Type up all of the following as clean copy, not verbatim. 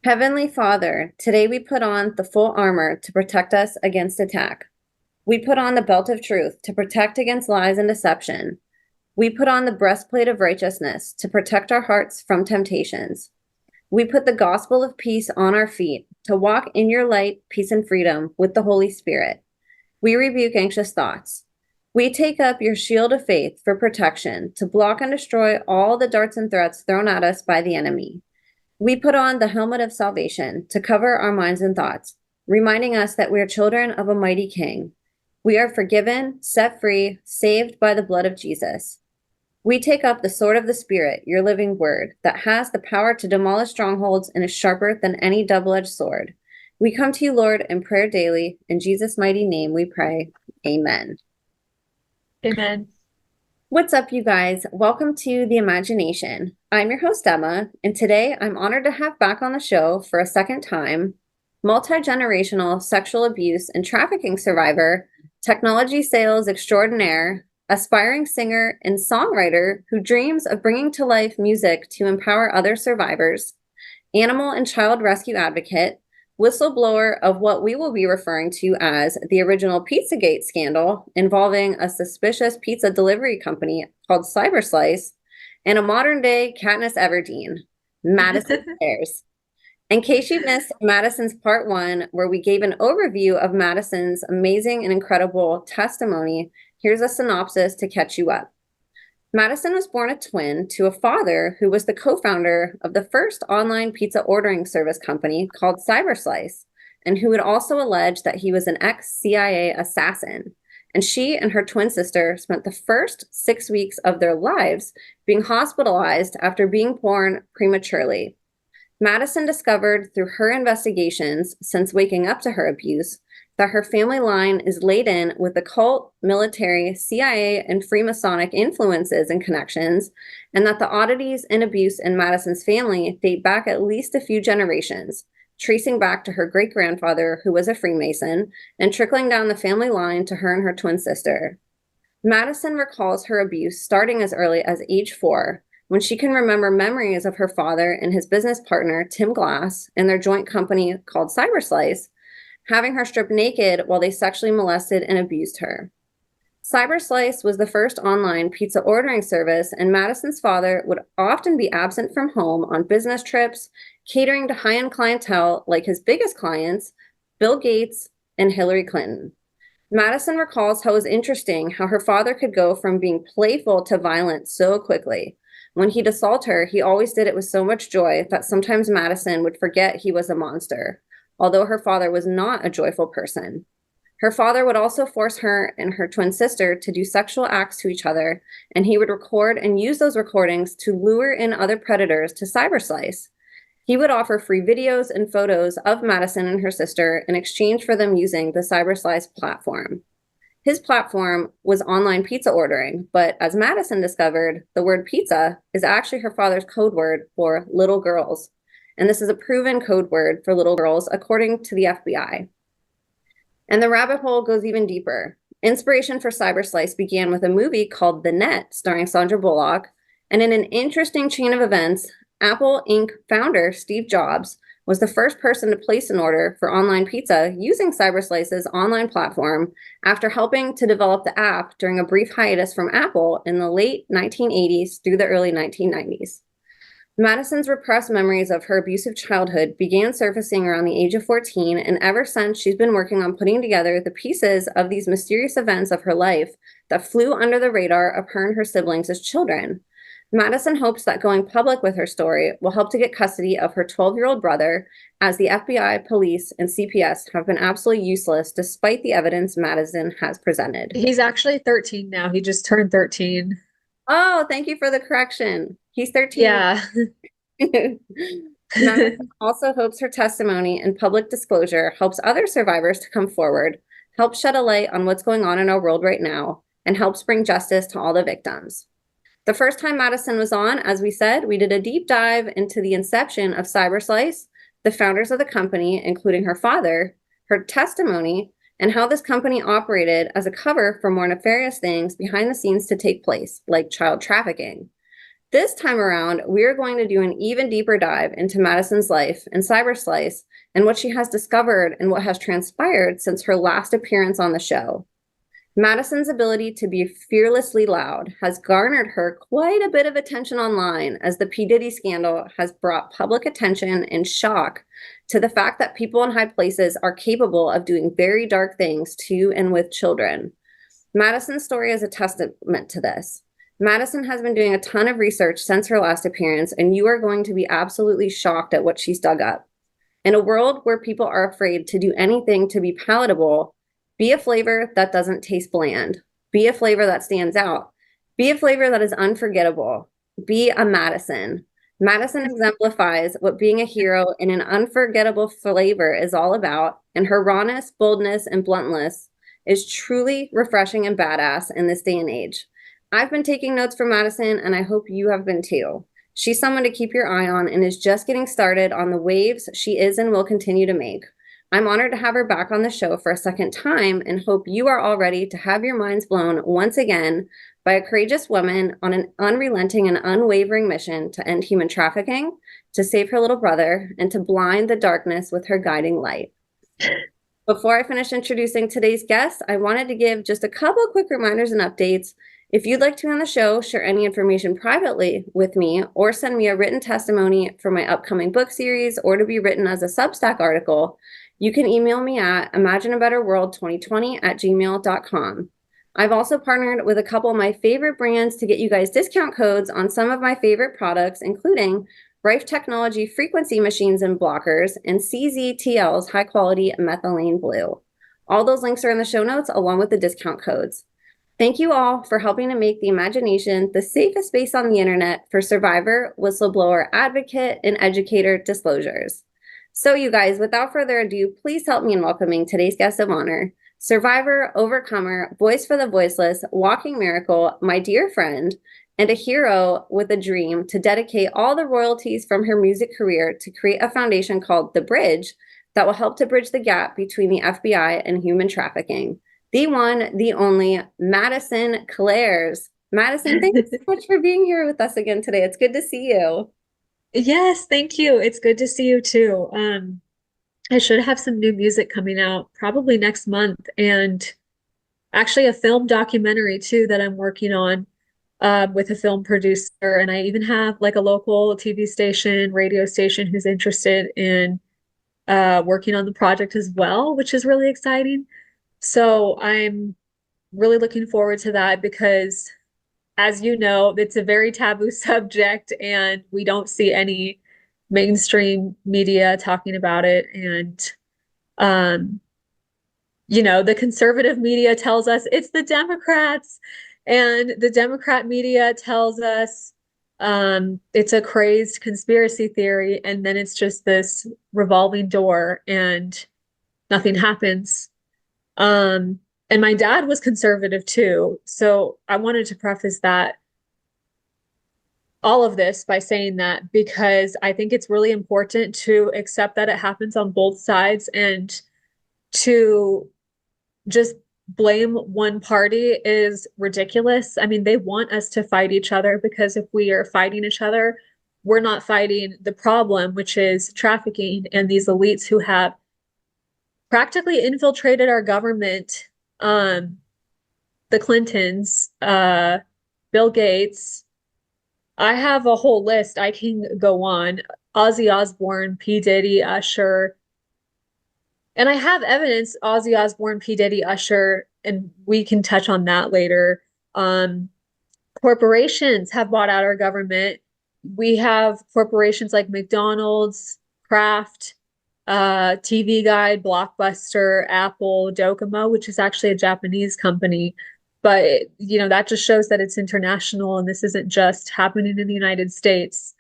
Heavenly Father, today we put on the full armor to protect us against attack. We put on the belt of truth to protect against lies and deception. We put on the breastplate of righteousness to protect our hearts from temptations. We put the gospel of peace on our feet to walk in your light, peace, and freedom with the Holy Spirit. We rebuke anxious thoughts. We take up your shield of faith for protection to block and destroy all the darts and threats thrown at us by the enemy. We put on the helmet of salvation to cover our minds and thoughts, reminding us that we are children of a mighty King. We are forgiven, set free, saved by the blood of Jesus. We take up the sword of the Spirit, your living word, that has the power to demolish strongholds and is sharper than any double-edged sword. We come to you, Lord, in prayer daily. In Jesus' mighty name we pray. Amen. Amen. What's up, you guys? Welcome to The Imagination. I'm your host, Emma, and today I'm honored to have back on the show for a second time multi-generational sexual abuse and trafficking survivor, technology sales extraordinaire, aspiring singer and songwriter who dreams of bringing to life music to empower other survivors, animal and child rescue advocate, whistleblower of what we will be referring to as the original Pizzagate scandal involving a suspicious pizza delivery company called CyberSlice, and a modern-day Katniss Everdeen, Madison Clares. In case you missed Madison's part one, where we gave an overview of Madison's amazing and incredible testimony, here's a synopsis to catch you up. Madison was born a twin to a father who was the co-founder of the first online pizza ordering service company called CyberSlice, and who would also allege that he was an ex-CIA assassin. And she and her twin sister spent the first 6 weeks of their lives being hospitalized after being born prematurely. Madison discovered through her investigations since waking up to her abuse that her family line is laden with occult, military, CIA, and Freemasonic influences and connections, and that the oddities and abuse in Madison's family date back at least a few generations, tracing back to her great-grandfather, who was a Freemason, and trickling down the family line to her and her twin sister. Madison recalls her abuse starting as early as age 4, when she can remember memories of her father and his business partner, Tim Glass, and their joint company called CyberSlice, having her stripped naked while they sexually molested and abused her. CyberSlice was the first online pizza ordering service, and Madison's father would often be absent from home on business trips, catering to high-end clientele like his biggest clients, Bill Gates and Hillary Clinton. Madison recalls how it was interesting how her father could go from being playful to violent so quickly. When he'd assault her, he always did it with so much joy that sometimes Madison would forget he was a monster, although her father was not a joyful person. Her father would also force her and her twin sister to do sexual acts to each other, and he would record and use those recordings to lure in other predators to CyberSlice. He would offer free videos and photos of Madison and her sister in exchange for them using the CyberSlice platform. His platform was online pizza ordering, but as Madison discovered, the word pizza is actually her father's code word for little girls. And this is a proven code word for little girls, according to the FBI. And the rabbit hole goes even deeper. Inspiration for CyberSlice began with a movie called The Net, starring Sandra Bullock. And in an interesting chain of events, Apple Inc. founder Steve Jobs was the first person to place an order for online pizza using CyberSlice's online platform after helping to develop the app during a brief hiatus from Apple in the late 1980s through the early 1990s. Madison's repressed memories of her abusive childhood began surfacing around the age of 14, and ever since she's been working on putting together the pieces of these mysterious events of her life that flew under the radar of her and her siblings as children. Madison hopes that going public with her story will help to get custody of her 12-year-old brother, as the FBI, police, and CPS have been absolutely useless despite the evidence Madison has presented. He's actually 13 now. He just turned 13. Oh, thank you for the correction. He's 13. Yeah. Madison also hopes her testimony and public disclosure helps other survivors to come forward, helps shed a light on what's going on in our world right now, and helps bring justice to all the victims. The first time Madison was on, as we said, we did a deep dive into the inception of CyberSlice, the founders of the company, including her father, her testimony, and how this company operated as a cover for more nefarious things behind the scenes to take place, like child trafficking. This time around, we are going to do an even deeper dive into Madison's life and CyberSlice and what she has discovered and what has transpired since her last appearance on the show. Madison's ability to be fearlessly loud has garnered her quite a bit of attention online, as the P. Diddy scandal has brought public attention and shock to the fact that people in high places are capable of doing very dark things to and with children. Madison's story is a testament to this. Madison has been doing a ton of research since her last appearance, and you are going to be absolutely shocked at what she's dug up. In a world where people are afraid to do anything to be palatable, be a flavor that doesn't taste bland. Be a flavor that stands out. Be a flavor that is unforgettable. Be a Madison. Madison exemplifies what being a hero in an unforgettable flavor is all about, and her rawness, boldness, and bluntness is truly refreshing and badass in this day and age. I've been taking notes from Madison, and I hope you have been too. She's someone to keep your eye on and is just getting started on the waves she is and will continue to make. I'm honored to have her back on the show for a second time and hope you are all ready to have your minds blown once again by a courageous woman on an unrelenting and unwavering mission to end human trafficking, to save her little brother, and to blind the darkness with her guiding light. Before I finish introducing today's guest, I wanted to give just a couple quick reminders and updates. If you'd like to be on the show, share any information privately with me, or send me a written testimony for my upcoming book series, or to be written as a Substack article, you can email me at imagineabetterworld2020@gmail.com. I've also partnered with a couple of my favorite brands to get you guys discount codes on some of my favorite products, including Rife Technology frequency machines and blockers, and CZTL's high-quality methylene blue. All those links are in the show notes, along with the discount codes. Thank you all for helping to make the imagination the safest space on the internet for survivor, whistleblower, advocate, and educator disclosures. So you guys, without further ado, please help me in welcoming today's guest of honor, survivor, overcomer, voice for the voiceless, walking miracle, my dear friend, and a hero with a dream to dedicate all the royalties from her music career to create a foundation called The Bridge that will help to bridge the gap between the FBI and human trafficking. The one, the only, Madison Clares. Madison, thank you so much for being here with us again today. It's good to see you. Yes, thank you. It's good to see you too. I should have some new music coming out probably next month, and actually a film documentary too that I'm working on with a film producer. And I even have like a local TV station, radio station who's interested in working on the project as well, which is really exciting. So I'm really looking forward to that because, as you know, it's a very taboo subject and we don't see any mainstream media talking about it. And, the conservative media tells us it's the Democrats, and the Democrat media tells us it's a crazed conspiracy theory. And then it's just this revolving door and nothing happens. And my dad was conservative too. So I wanted to preface all of this by saying that because I think it's really important to accept that it happens on both sides, and to just blame one party is ridiculous. I mean, they want us to fight each other, because if we are fighting each other, we're not fighting the problem, which is trafficking and these elites who have practically infiltrated our government. The Clintons, Bill Gates. I have a whole list. I can go on. Ozzy Osbourne, P. Diddy, Usher. And I have evidence, Ozzy Osbourne, P. Diddy, Usher, and we can touch on that later. Corporations have bought out our government. We have corporations like McDonald's, Kraft, TV Guide, Blockbuster, Apple, Docomo, which is actually a Japanese company. But, that just shows that it's international and this isn't just happening in the United States.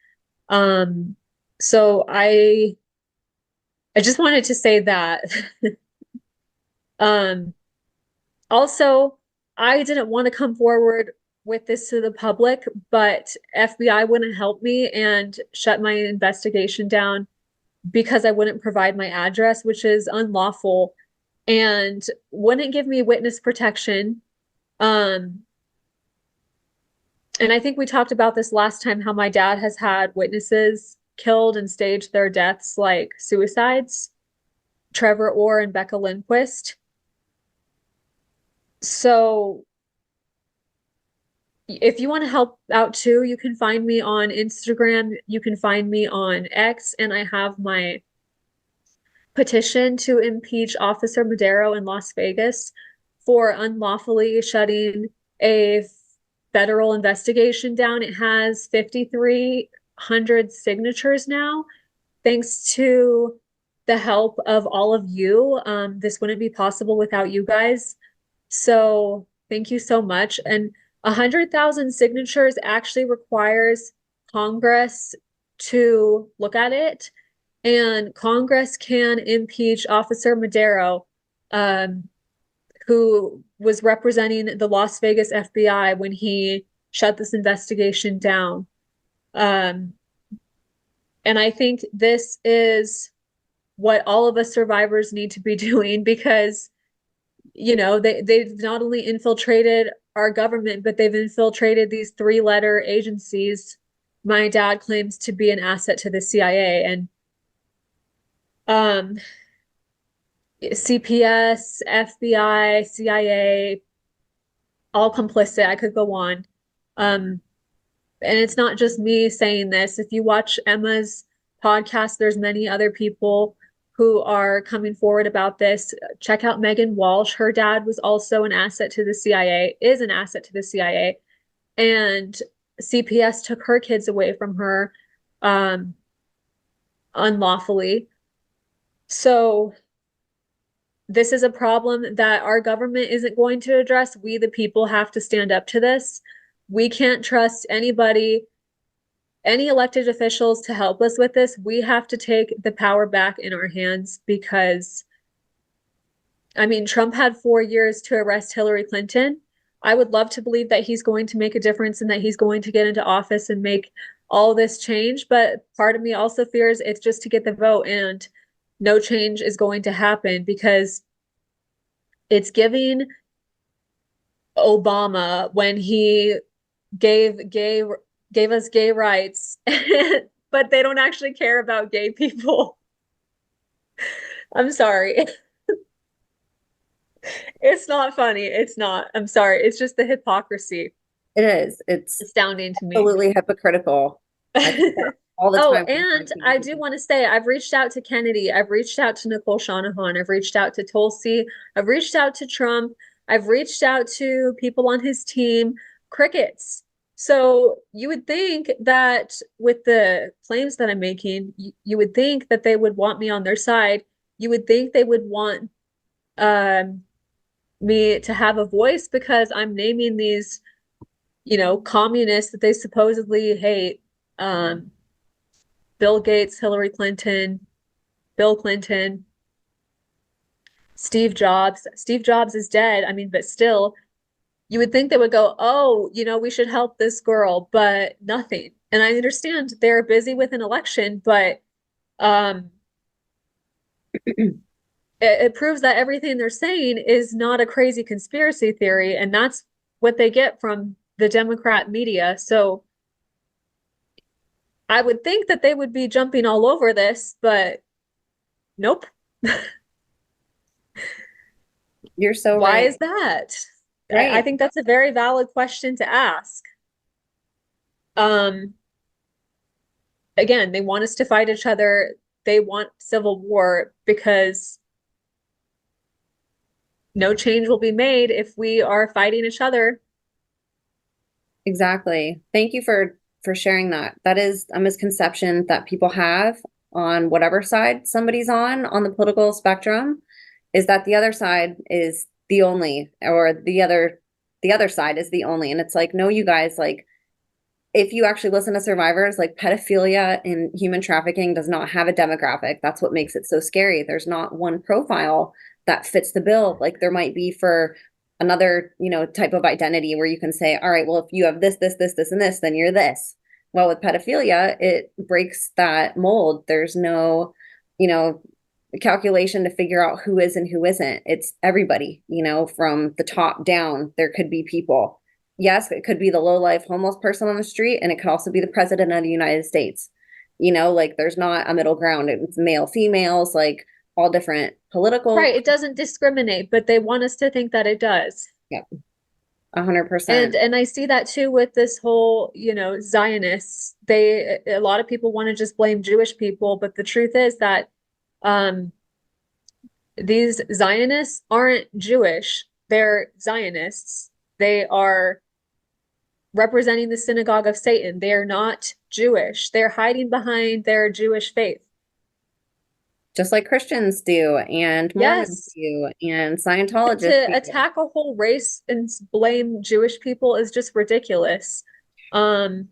So I just wanted to say that. Also, I didn't want to come forward with this to the public, but FBI wouldn't help me and shut my investigation down because I wouldn't provide my address, which is unlawful, and wouldn't give me witness protection. And I think we talked about this last time, how my dad has had witnesses killed and staged their deaths like suicides, Trevor Orr and Becca Lindquist. So if you want to help out too, you can find me on Instagram, you can find me on X, and I have my petition to impeach Officer Madero in Las Vegas for unlawfully shutting a federal investigation down. It has 5,300 signatures now, thanks to the help of all of you. This wouldn't be possible without you guys. So thank you so much. And 100,000 signatures actually requires Congress to look at it, and Congress can impeach Officer Madero, um, who was representing the Las Vegas FBI when he shut this investigation down. Um, and I think this is what all of us survivors need to be doing, because they've not only infiltrated our government, but they've infiltrated these three-letter agencies my dad claims to be an asset to the CIA. And um CPS, FBI, CIA, all complicit. I could go on. And it's not just me saying this. If you watch Emma's podcast, there's many other people who are coming forward about this. Check out Megan Walsh. Her dad was also an asset to the CIA, is an asset to the CIA. And CPS took her kids away from her unlawfully. So this is a problem that our government isn't going to address. We, the people, have to stand up to this. We can't trust anybody, any elected officials to help us with this. We have to take the power back in our hands, because, I mean, Trump had 4 years to arrest Hillary Clinton. I would love to believe that he's going to make a difference and that he's going to get into office and make all this change. But part of me also fears it's just to get the vote, and no change is going to happen, because it's giving Obama when he gave us gay rights, but they don't actually care about gay people. I'm sorry. It's not funny. It's not. I'm sorry. It's just the hypocrisy. It is. It's Astounding to me. absolutely hypocritical. I think that all the Oh, time. and I do want to say I've reached out to Kennedy. I've reached out to Nicole Shanahan. I've reached out to Tulsi. I've reached out to Trump. I've reached out to people on his team. Crickets. So you would think that with the claims that I'm making, you would think that they would want me on their side. You would think they would want me to have a voice, because I'm naming these, communists that they supposedly hate. Bill Gates, Hillary Clinton, Bill Clinton, Steve Jobs. Steve Jobs is dead. I mean, but still, you would think they would go, oh, we should help this girl, but nothing. And I understand they're busy with an election, but it proves that everything they're saying is not a crazy conspiracy theory, and that's what they get from the Democrat media. So I would think that they would be jumping all over this, but nope. You're so Why right. is that? I Right. think that's a very valid question to ask. Um, Again, they want us to fight each other. They want civil war, because no change will be made if we are fighting each other. Exactly. Thank you for sharing that. That is a misconception that people have on whatever side somebody's on the political spectrum, is that the other side is the only, or the other side is the only. And it's like, no, you guys, like, if you actually listen to survivors, like, pedophilia and human trafficking does not have a demographic. That's what makes it so scary. There's not one profile that fits the bill. Like there might be for another, type of identity where you can say, all right, well, if you have this, this, this, this, and this, then you're this. Well, with pedophilia, it breaks that mold. There's no, you know, calculation to figure out who is and who isn't. It's everybody, from the top down. There could be people. yes, it could be the low life homeless person on the street, and it could also be the president of the United States. Like there's not a middle ground. It's male, females, like all different political. Right, it doesn't discriminate, but they want us to think that it does. Yeah, 100%. And I see that too with this whole, Zionists. A lot of people want to just blame Jewish people, but the truth is that um these Zionists aren't Jewish. They're Zionists. They are representing the synagogue of Satan. They are not Jewish. They're hiding behind their Jewish faith. Just like Christians do, and Mormons Yes. do, and And Scientologists to do. attack a whole race and blame Jewish people is just ridiculous. Um,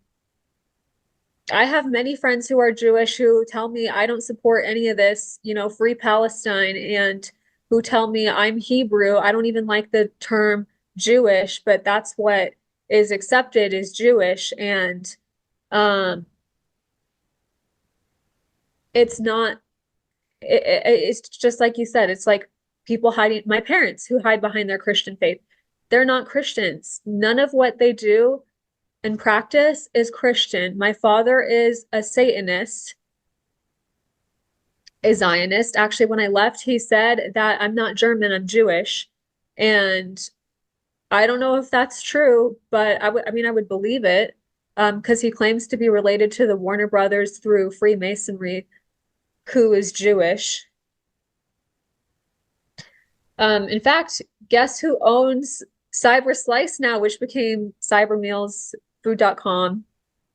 I have many friends who are Jewish who tell me I don't support any of this, free Palestine, and who tell me I'm Hebrew. I don't even like the term Jewish, but that's what is accepted as Jewish. And um, it's not, it's just like you said, it's like people hiding, my parents who hide behind their Christian faith. They're not Christians. None of what they do in practice is Christian. My father is a Satanist, a Zionist. Actually, when I left, he said that I'm not German, I'm Jewish. And I don't know if that's true, but I would believe it, because he claims to be related to the Warner Brothers through Freemasonry, who is Jewish. In fact, guess who owns CyberSlice now, which became Cybermeals, Food.com,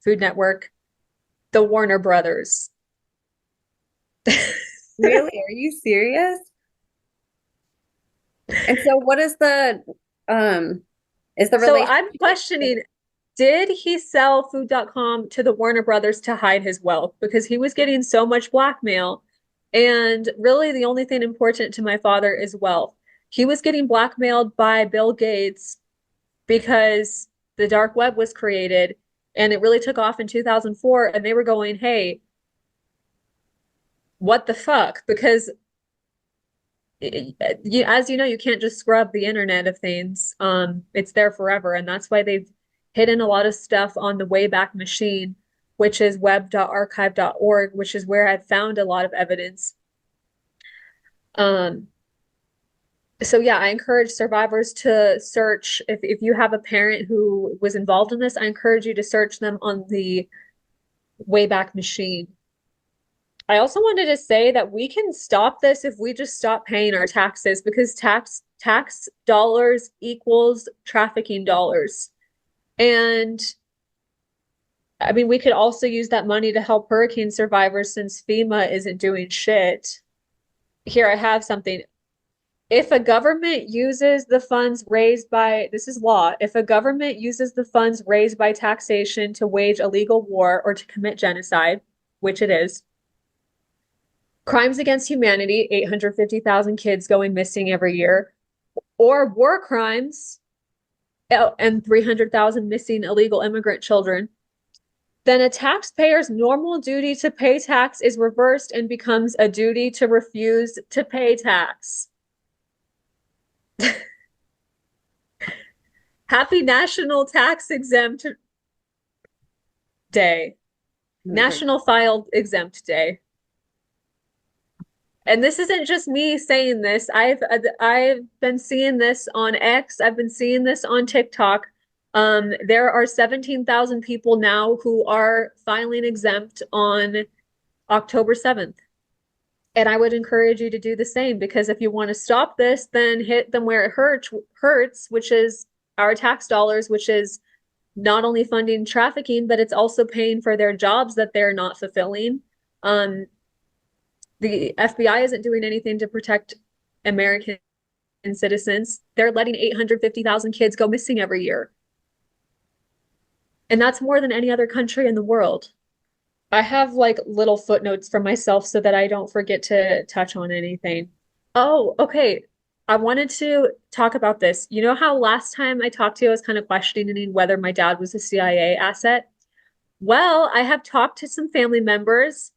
Food Network, the Warner Brothers. Really? Are you serious? And so what is the So I'm relationship? questioning, did he sell Food.com to the Warner Brothers to hide his wealth? Because he was getting so much blackmail. And really, the only thing important to my father is wealth. He was getting blackmailed by Bill Gates because the dark web was created and it really took off in 2004. And they were going, hey, what the fuck? Because as you know, you can't just scrub the internet of things. It's there forever. And that's why they've hidden a lot of stuff on the Wayback Machine, which is web.archive.org, which is where I've found a lot of evidence. Um, so yeah, I encourage survivors to search. If you have a parent who was involved in this, I encourage you to search them on the Wayback Machine. I also wanted to say that we can stop this if we just stop paying our taxes, because tax dollars equals trafficking dollars. And I mean, we could also use that money to help hurricane survivors since FEMA isn't doing shit. Here, I have something. If a government uses the funds raised by, this is law, if a government uses the funds raised by taxation to wage a legal war or to commit genocide, which it is, crimes against humanity, 850,000 kids going missing every year, or war crimes, and 300,000 missing illegal immigrant children, then a taxpayer's normal duty to pay tax is reversed and becomes a duty to refuse to pay tax. Happy National Tax Exempt Day. National Filed Exempt Day. And this isn't just me saying this. I've been seeing this on X. I've been seeing this on TikTok. There are 17,000 people now who are filing exempt on October 7th. And I would encourage you to do the same, because if you want to stop this, then hit them where it hurts, which is our tax dollars, which is not only funding trafficking, but it's also paying for their jobs that they're not fulfilling. The FBI isn't doing anything to protect American citizens. They're letting 850,000 kids go missing every year. And that's more than any other country in the world. I have like little footnotes for myself so that I don't forget to touch on anything. Oh, okay. I wanted to talk about this. You know how last time I talked to you, I was kind of questioning whether my dad was a CIA asset? Well, I have talked to some family members,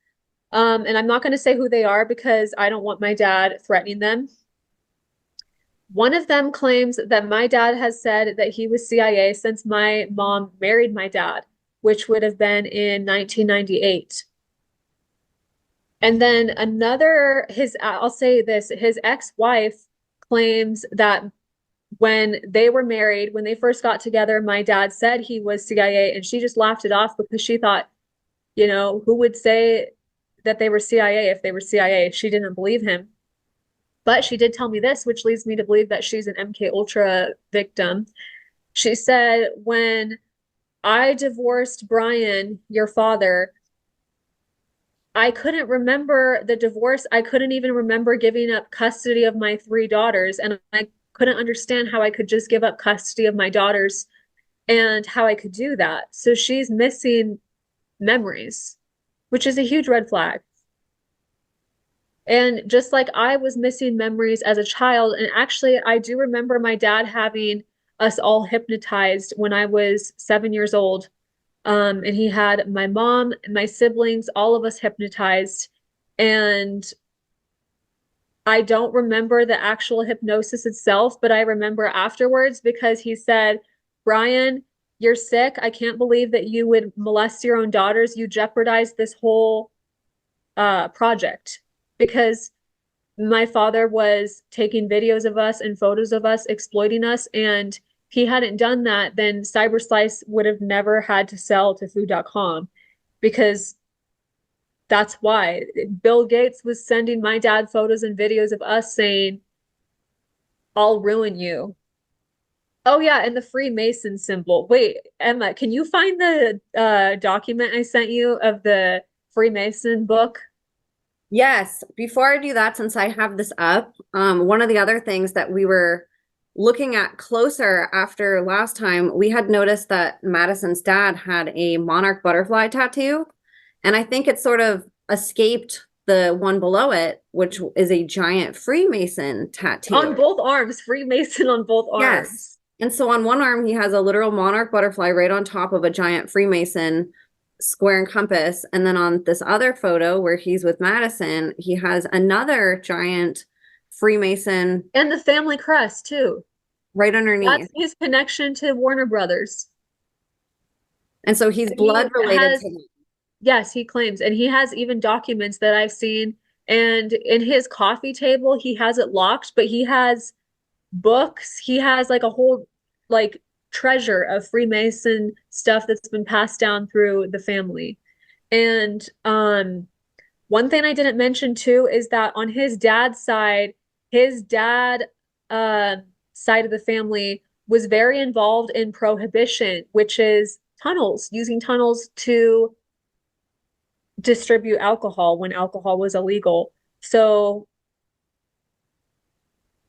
and I'm not going to say who they are because I don't want my dad threatening them. One of them claims that my dad has said that he was CIA since my mom married my dad, which would have been in 1998. And then I'll say this, his ex-wife claims that when they were married, when they first got together, my dad said he was CIA, and she just laughed it off because she thought, who would say that they were CIA if they were CIA? She didn't believe him. But she did tell me this, which leads me to believe that she's an MK Ultra victim. She said, when I divorced Brian, your father, I couldn't remember the divorce. I couldn't even remember giving up custody of my 3 daughters. And I couldn't understand how I could just give up custody of my daughters and how I could do that. So she's missing memories, which is a huge red flag. And just like I was missing memories as a child, and actually, I do remember my dad having us all hypnotized when I was 7 years old. And he had my mom, my siblings, all of us hypnotized. And I don't remember the actual hypnosis itself, but I remember afterwards because he said, Brian, you're sick. I can't believe that you would molest your own daughters. You jeopardized this whole project because my father was taking videos of us and photos of us exploiting us, and he hadn't done that, then CyberSlice would have never had to sell to food.com because that's why Bill Gates was sending my dad photos and videos of us saying, I'll ruin you. Oh yeah, and the Freemason symbol. Wait, Emma, can you find the document I sent you of the Freemason book? Yes, before I do that, since I have this up, one of the other things that we were looking at closer after last time, we had noticed that Madison's dad had a monarch butterfly tattoo, and I think it sort of escaped the one below it, which is a giant Freemason tattoo. On both arms, Freemason on both Yes. arms. And so on one arm, he has a literal monarch butterfly right on top of a giant Freemason square and compass. And then on this other photo where he's with Madison, he has another giant Freemason And the family crest too. right underneath. That's his connection to Warner Brothers. And so he's And blood related to them. yes, he claims. And he has even documents that I've seen. And in his coffee table, he has it locked, but he has books. He has like a whole like treasure of Freemason stuff that's been passed down through the family. And one thing I didn't mention too is that on his dad's side, his dad side of the family was very involved in prohibition, which is tunnels, using tunnels to distribute alcohol when alcohol was illegal. So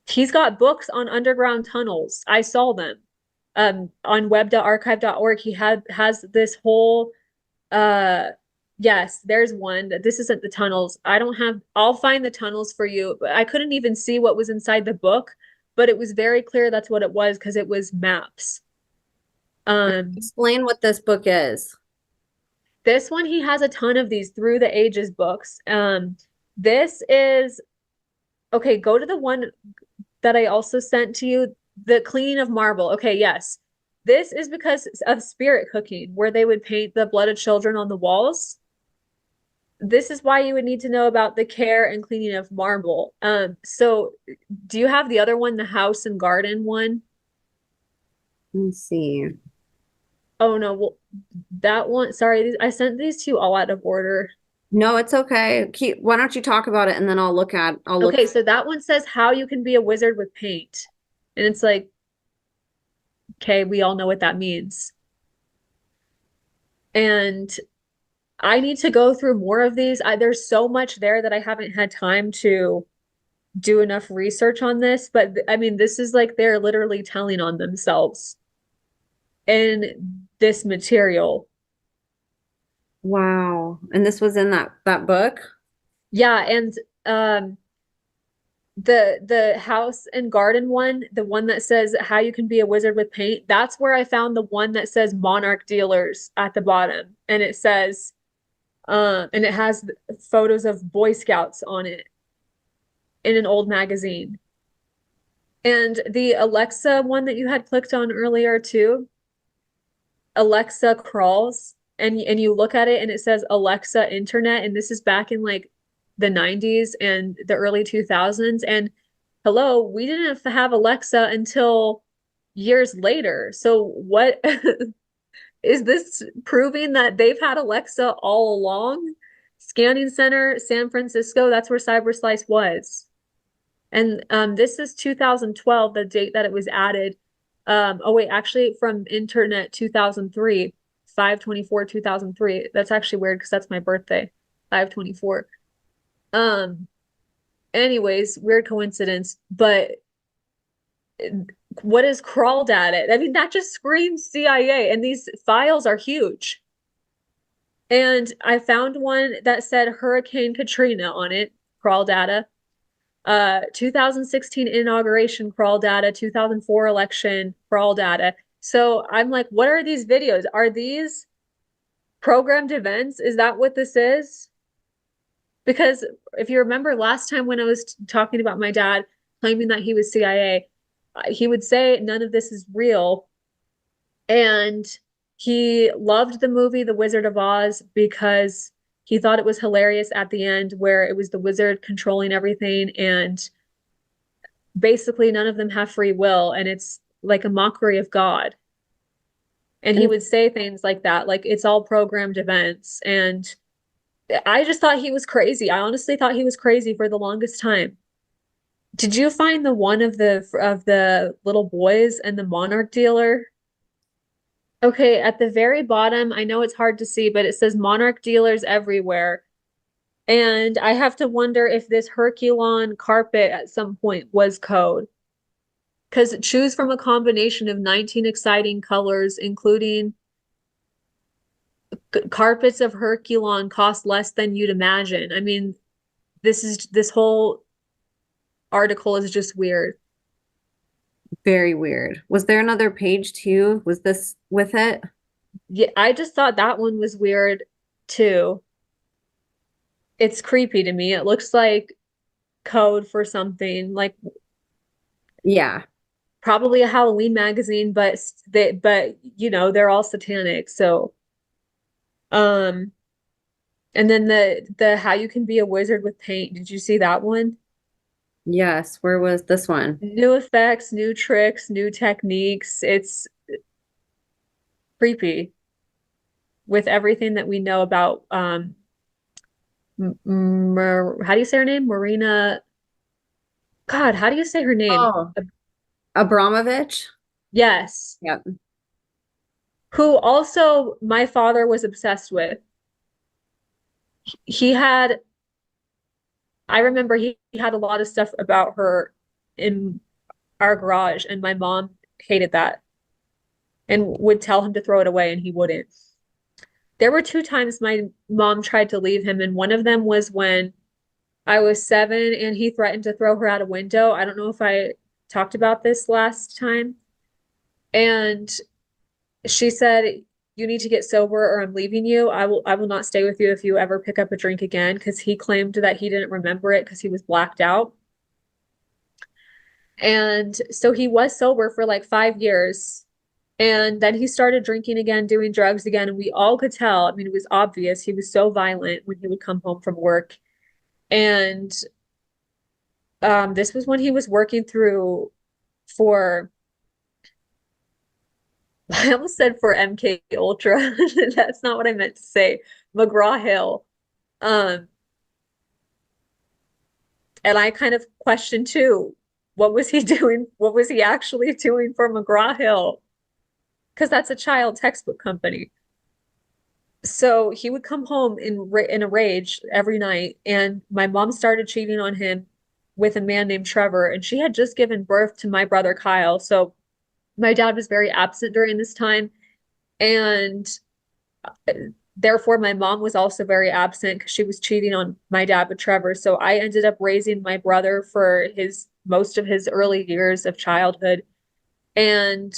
he's got books on underground tunnels. I saw them on web.archive.org. He has this whole yes, there's one. This isn't the tunnels. I'll find the tunnels for you. But I couldn't even see what was inside the book, but it was very clear that's what it was because it was maps. Explain what this book is. This one, he has a ton of these through the ages books. This is okay, go to the one that I also sent to you, the cleaning of marble. Okay, yes. This is because of spirit cooking, where they would paint the blood of children on the walls. This is why you would need to know about the care and cleaning of marble. So do you have the other one, the house and garden one? Let's see. Oh no, well, that one, sorry, I sent these two all out of order. No, it's okay. Why don't you talk about it and then I'll look. Okay, so that one says how you can be a wizard with paint. And it's like, okay, we all know what that means. And I need to go through more of these. There's so much there that I haven't had time to do enough research on this. But I mean, this is like they're literally telling on themselves in this material. Wow. And this was in that book? Yeah, and the house and garden one, the one that says how you can be a wizard with paint, that's where I found the one that says monarch dealers at the bottom. And it says and it has photos of Boy Scouts on it in an old magazine. And the Alexa one that you had clicked on earlier too, Alexa crawls and you look at it and it says Alexa Internet, and this is back in like the 90s and the early 2000s. And hello, we didn't have Alexa until years later. So what is this proving that they've had Alexa all along? Scanning Center, San Francisco, that's where CyberSlice was. And this is 2012, the date that it was added. Oh wait, actually from internet 2003, 5/24/2003. That's actually weird because that's my birthday, 5/24. Um, anyways, weird coincidence, but what is crawled at it? I mean, that just screams CIA, and these files are huge. And I found one that said Hurricane Katrina on it, crawl data. 2016 inauguration crawl data, 2004 election crawl data. So I'm like, what are these videos? Are these programmed events? Is that what this is? Because if you remember last time when I was talking about my dad claiming that he was CIA, he would say none of this is real. And he loved the movie The Wizard of Oz because he thought it was hilarious at the end where it was the wizard controlling everything, and basically none of them have free will, and it's like a mockery of God. And he And would say things like that, like it's all programmed events. And I just thought he was crazy. I honestly thought he was crazy for the longest time. Did you find the one of the little boys and the monarch dealer? Okay, at the very bottom, I know it's hard to see, but it says monarch dealers everywhere. And I have to wonder if this Herculon carpet at some point was code. Because choose from a combination of 19 exciting colors, including carpets of Herculon cost less than you'd imagine. I mean, this whole article is just weird. very weird. Was there another page too? Was this with it? Yeah, I just thought that one was weird too. It's creepy to me. It looks like code for something, like Yeah. probably a Halloween magazine, but you know, they're all satanic. So um and then the how you can be a wizard with paint. Did you see that one? Yes. Where was this one? New effects, new tricks, new techniques. It's creepy with everything that we know about how do you say her name? Marina. God, how do you say her name? Oh, Abramovich? Yes. Yep. Who also my father was obsessed with. He had, I remember he had a lot of stuff about her in our garage, and my mom hated that and would tell him to throw it away, and he wouldn't. There were two times my mom tried to leave him, and one of them was when I was 7 and he threatened to throw her out a window. I don't know if I talked about this last time. And she said, "You need to get sober or I'm leaving you. I will not stay with you if you ever pick up a drink again," because he claimed that he didn't remember it because he was blacked out. And so he was sober for like 5 years. And then he started drinking again, doing drugs again. And we all could tell. I mean, it was obvious. He was so violent when he would come home from work. And this was when he was working through for, I almost said for MK Ultra. That's not what I meant to say. McGraw-Hill. Um, and I kind of questioned too, what was he doing? What was he actually doing for McGraw-Hill? Because that's a child textbook company. So he would come home in a rage every night, and my mom started cheating on him with a man named Trevor, and she had just given birth to my brother Kyle. So my dad was very absent during this time, and therefore my mom was also very absent because she was cheating on my dad with Trevor. So I ended up raising my brother for his most of his early years of childhood. And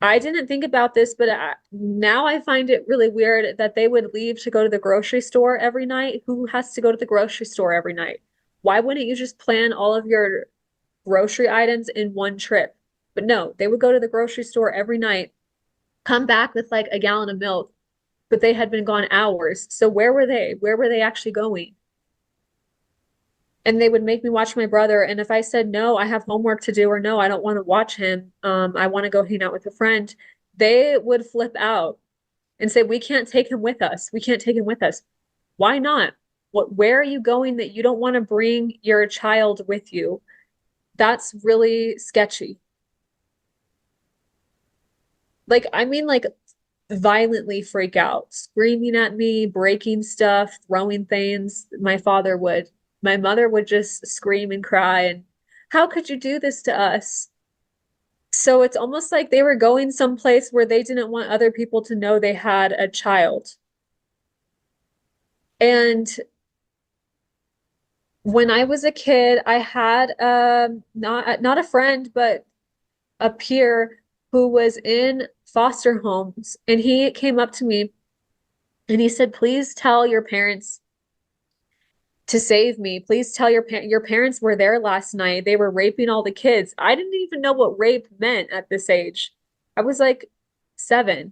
I didn't think about this, but now I find it really weird that they would leave to go to the grocery store every night. Who has to go to the grocery store every night? Why wouldn't you just plan all of your grocery items in one trip. But no, they would go to the grocery store every night, come back with like a gallon of milk, but they had been gone hours. So where were they? Where were they actually going? And they would make me watch my brother. And if I said, no, I have homework to do, or no, I don't want to watch him, I want to go hang out with a friend, they would flip out and say, we can't take him with us. We can't take him with us. Why not? Where are you going that you don't want to bring your child with you? That's really sketchy. Like, I mean, like violently freak out, screaming at me, breaking stuff, throwing things. My father would. My mother would just scream and cry and, how could you do this to us? So it's almost like they were going someplace where they didn't want other people to know they had a child. And when I was a kid, I had not a friend, but a peer who was in foster homes, and he came up to me and he said, "Please tell your parents to save me. Please tell your parents were there last night. They were raping all the kids." I didn't even know what rape meant at this age. I was like 7.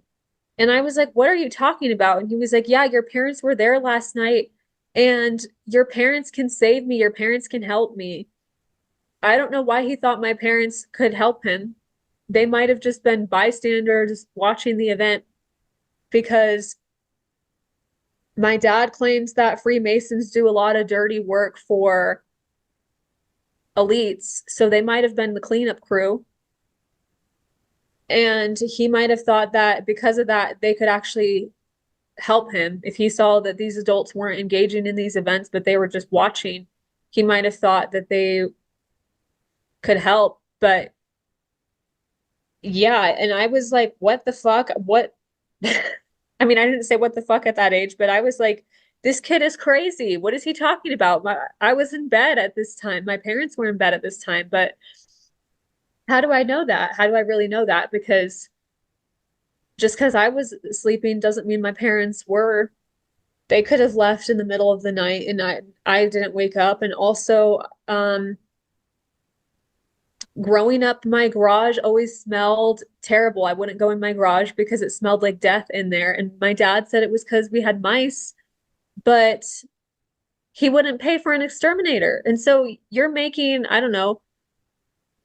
And I was like, "What are you talking about?" And he was like, "Yeah, your parents were there last night and your parents can save me. Your parents can help me." I don't know why he thought my parents could help him. They might have just been bystanders watching the event, because my dad claims that Freemasons do a lot of dirty work for elites, so they might have been the cleanup crew. And he might have thought that because of that, they could actually help him. If he saw that these adults weren't engaging in these events, but they were just watching, he might have thought that they could help. But yeah, and I was like, what the fuck? What? I mean, I didn't say what the fuck at that age, but I was like, this kid is crazy. What is he talking about? I was in bed at this time. My parents were in bed at this time. But how do I know that? How do I really know that? Because just because I was sleeping doesn't mean my parents were. They could have left in the middle of the night and I didn't wake up. And also, growing up, my garage always smelled terrible. I wouldn't go in my garage because it smelled like death in there. And my dad said it was because we had mice, but he wouldn't pay for an exterminator. And so you're making, I don't know,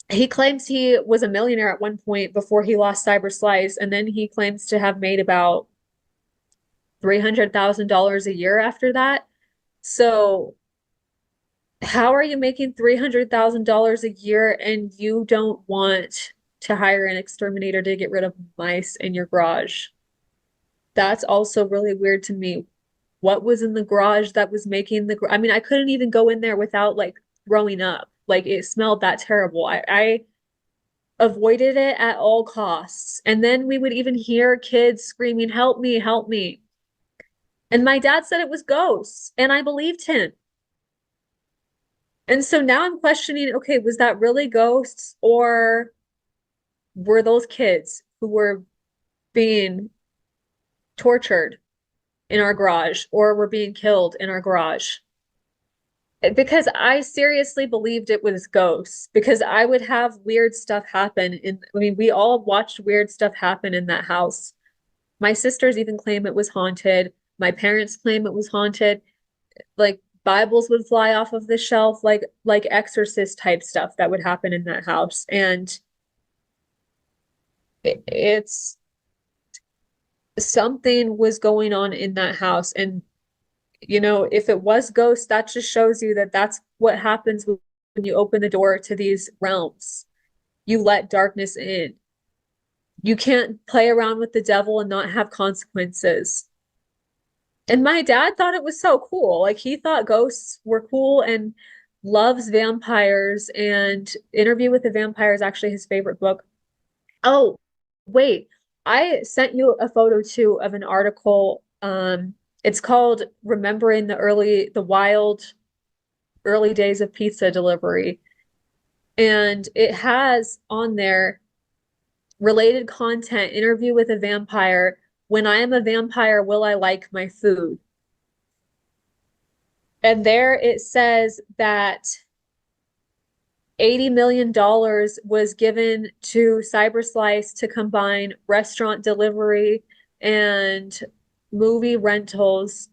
he claims he was a millionaire at one point before he lost CyberSlice, and then he claims to have made about $300,000 a year after that. So how are you making $300,000 a year and you don't want to hire an exterminator to get rid of mice in your garage? That's also really weird to me. What was in the garage that was making I mean, I couldn't even go in there without like throwing up. Like it smelled that terrible. I avoided it at all costs. And then we would even hear kids screaming, "Help me, help me." And my dad said it was ghosts, and I believed him. And so now I'm questioning, okay, was that really ghosts, or were those kids who were being tortured in our garage or were being killed in our garage? Because I seriously believed it was ghosts, because I would have weird stuff happen I mean, we all watched weird stuff happen in that house. My sisters even claim it was haunted. My parents claim it was haunted. Like Bibles would fly off of the shelf, like exorcist type stuff that would happen in that house. And it's something was going on in that house. And you know, if it was ghosts, that just shows you that that's what happens when you open the door to these realms. You let darkness in. You can't play around with the devil and not have consequences. And my dad thought it was so cool. Like he thought ghosts were cool and loves vampires, and Interview with the Vampire is actually his favorite book. Oh, wait. I sent you a photo too of an article. It's called Remembering the Wild Early Days of Pizza Delivery. And it has on there related content, Interview with a Vampire. When I am a vampire, will I like my food? And there it says that $80 million was given to CyberSlice to combine restaurant delivery and movie rentals,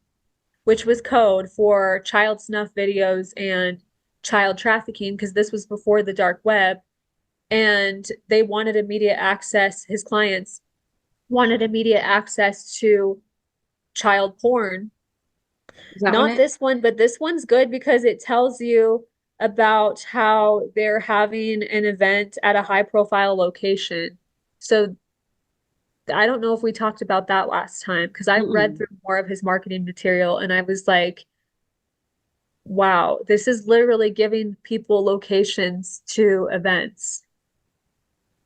which was code for child snuff videos and child trafficking, because this was before the dark web. And they wanted immediate access, his clients wanted immediate access to child porn. Is that when Not it? this one, but this one's good because it tells you about how they're having an event at a high profile location. So I don't know if we talked about that last time because I read Mm-mm. through more of his marketing material and I was like, wow, this is literally giving people locations to events.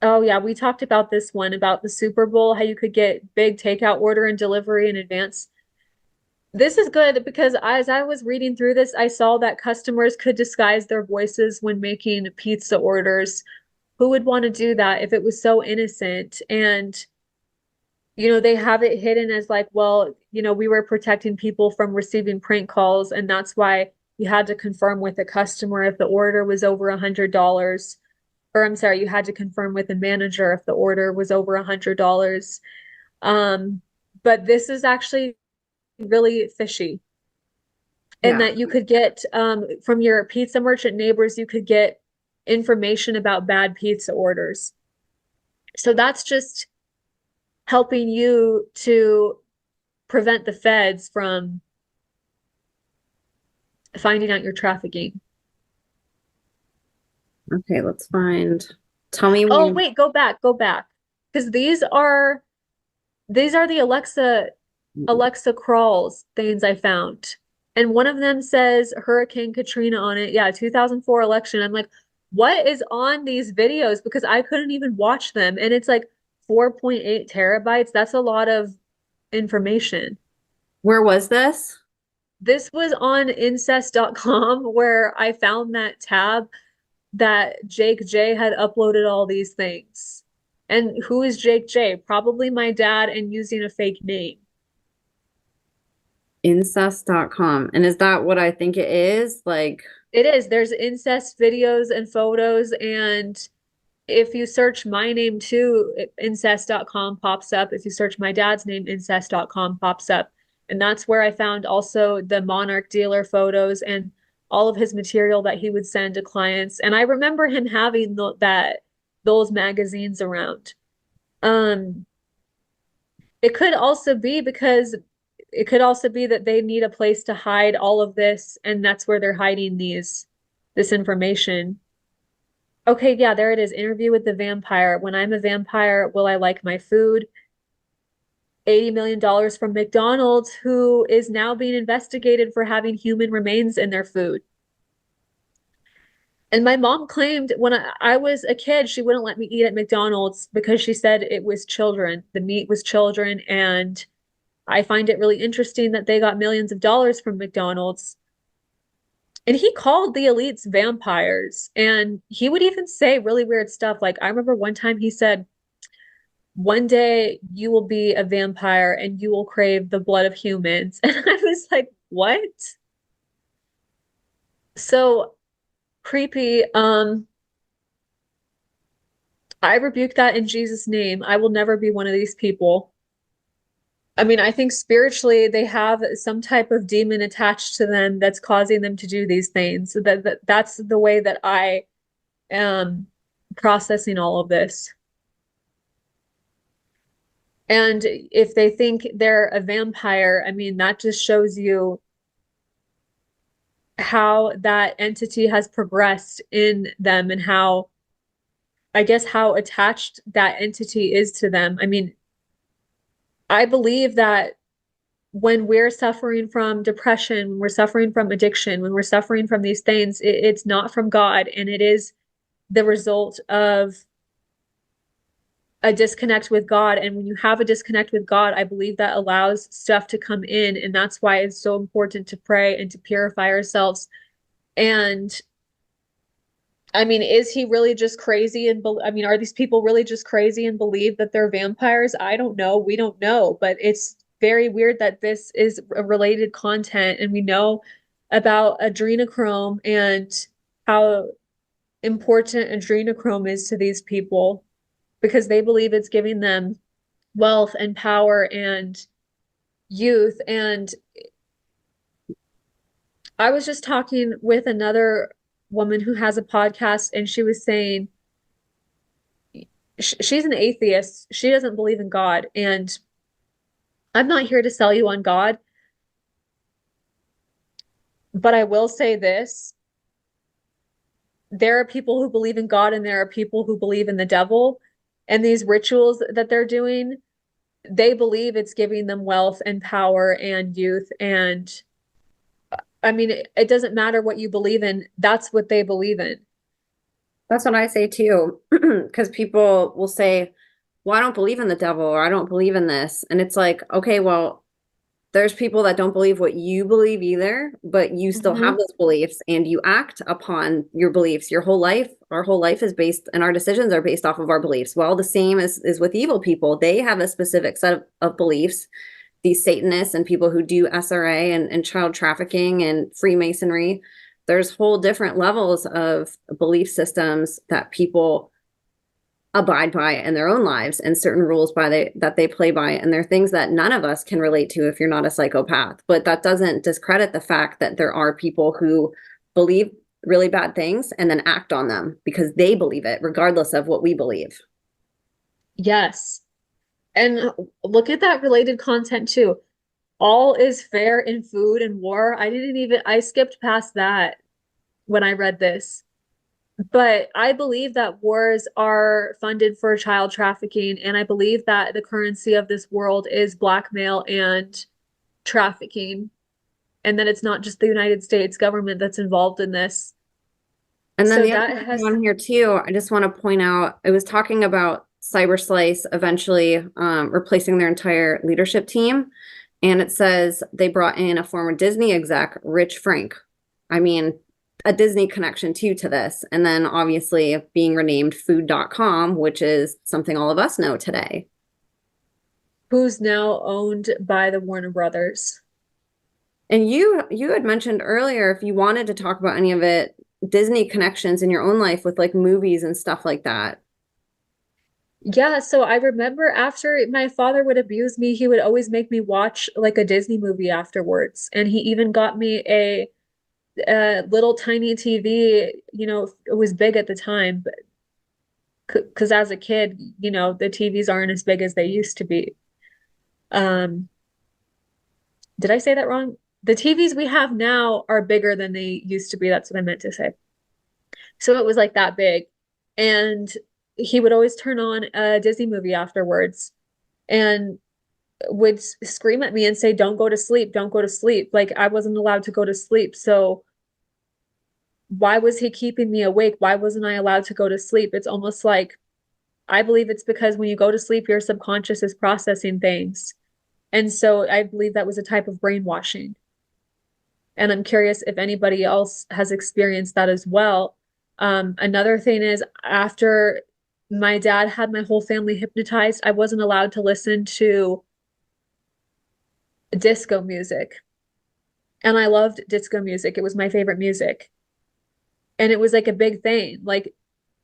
Oh yeah, we talked about this one about the Super Bowl, how you could get big takeout order and delivery in advance. This is good because as I was reading through this, I saw that customers could disguise their voices when making pizza orders. Who would want to do that if it was so innocent? And, they have it hidden as like, well, we were protecting people from receiving prank calls, and that's why you had to confirm with a customer if the order was over $100. Or I'm sorry, you had to confirm with a manager if the order was over $100. Um, but this is actually really fishy in Yeah. that you could get from your pizza merchant neighbors, you could get information about bad pizza orders. So that's just helping you to prevent the feds from finding out your trafficking. Okay, let's find. Tell me Oh, when. wait, go back. Because these are the Alexa crawls things I found. And one of them says Hurricane Katrina on it. Yeah, 2004 election. I'm like, what is on these videos? Because I couldn't even watch them. And it's like 4.8 terabytes. That's a lot of information. Where was this? This was on incest.com where I found that tab that Jake J had uploaded all these things. And who is Jake J? Probably my dad and using a fake name. Incest.com. And is that what I think it is? Like, It is. There's incest videos and photos. And if you search my name too, incest.com pops up. If you search my dad's name, incest.com pops up. And that's where I found also the Monarch dealer photos and all of his material that he would send to clients. And I remember him having those magazines around. Um, it could also be because it could also be that they need a place to hide all of this, and that's where they're hiding this information. Okay, yeah, there it is. Interview with the vampire. When I'm a vampire, will I like my food? $80 million from McDonald's, who is now being investigated for having human remains in their food. And my mom claimed when I was a kid, she wouldn't let me eat at McDonald's because she said it was children. The meat was children, and I find it really interesting that they got millions of dollars from McDonald's. And he called the elites vampires. And he would even say really weird stuff. Like, I remember one time he said, one day you will be a vampire and you will crave the blood of humans. And I was like, what? So creepy. I rebuke that in Jesus' name. I will never be one of these people. I mean, I think spiritually they have some type of demon attached to them that's causing them to do these things. So that's the way that I am processing all of this. And if they think they're a vampire, I mean, that just shows you how that entity has progressed in them and how, I guess, how attached that entity is to them. I mean, I believe that when we're suffering from depression, when we're suffering from addiction, when we're suffering from these things, it's not from God, and it is the result of a disconnect with God. And when you have a disconnect with God, I believe that allows stuff to come in. And that's why it's so important to pray and to purify ourselves. And I mean, is he really just crazy? And I mean, are these people really just crazy and believe that they're vampires? I don't know. We don't know. But it's very weird that this is a related content. And we know about adrenochrome and how important adrenochrome is to these people because they believe it's giving them wealth and power and youth. And I was just talking with another woman who has a podcast, and she was saying she's an atheist. She doesn't believe in God. And I'm not here to sell you on God, but I will say this. There are people who believe in God and there are people who believe in the devil. And these rituals that they're doing, they believe it's giving them wealth and power and youth. And I mean, it doesn't matter what you believe in. That's what they believe in. That's what I say too, because people will say, well, I don't believe in the devil or I don't believe in this. And it's like, okay, well, there's people that don't believe what you believe either, but you still have Mhm. those beliefs and you act upon your beliefs. Your whole life, our whole life is based, and our decisions are based off of our beliefs. Well, the same is with evil people. They have a specific set of beliefs. These Satanists and people who do SRA and child trafficking and Freemasonry, there's whole different levels of belief systems that people abide by in their own lives and certain rules that they play by. And they're things that none of us can relate to if you're not a psychopath. But that doesn't discredit the fact that there are people who believe really bad things and then act on them because they believe it, regardless of what we believe. Yes. And look at that related content too. All is fair in food and war. I skipped past that when I read this. But I believe that wars are funded for child trafficking, and I believe that the currency of this world is blackmail and trafficking, and that it's not just the United States government that's involved in this. And then So the other that thing has, on here too, I just want to point out, it was talking about CyberSlice eventually replacing their entire leadership team. And it says they brought in a former Disney exec, Rich Frank. I mean, a Disney connection too to this. And then obviously being renamed food.com, which is something all of us know today. who's now owned by the Warner Brothers. And you had mentioned earlier if you wanted to talk about any of it, Disney connections in your own life with like movies and stuff like that. Yeah, so I remember after my father would abuse me, he would always make me watch like a Disney movie afterwards. And he even got me a little tiny TV, it was big at the time, but because as a kid, the TVs aren't as big as they used to be. Um, did I say that wrong? The TVs we have now are bigger than they used to be. That's what I meant to say. So it was like that big. And he would always turn on a Disney movie afterwards and would scream at me and say, "Don't go to sleep, don't go to sleep." Like I wasn't allowed to go to sleep. So why was he keeping me awake? Why wasn't I allowed to go to sleep? It's almost like I believe it's because when you go to sleep, your subconscious is processing things. And so I believe that was a type of brainwashing. And I'm curious if anybody else has experienced that as well. Another thing is, after my dad had my whole family hypnotized, I wasn't allowed to listen to disco music. And I loved disco music. It was my favorite music. And it was like a big thing. Like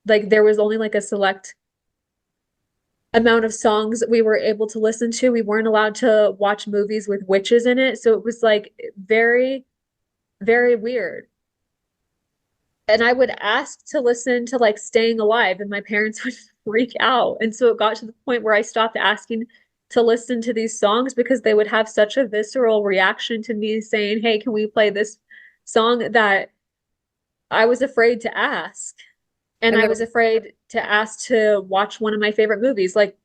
there was only like a select amount of songs that we were able to listen to. We weren't allowed to watch movies with witches in it. So it was like very, very weird. And I would ask to listen to like Staying Alive, and my parents would freak out. And so it got to the point where I stopped asking to listen to these songs because they would have such a visceral reaction to me saying, "Hey, can we play this song?" that I was afraid to ask. And And I then was afraid to ask to watch one of my favorite movies. Like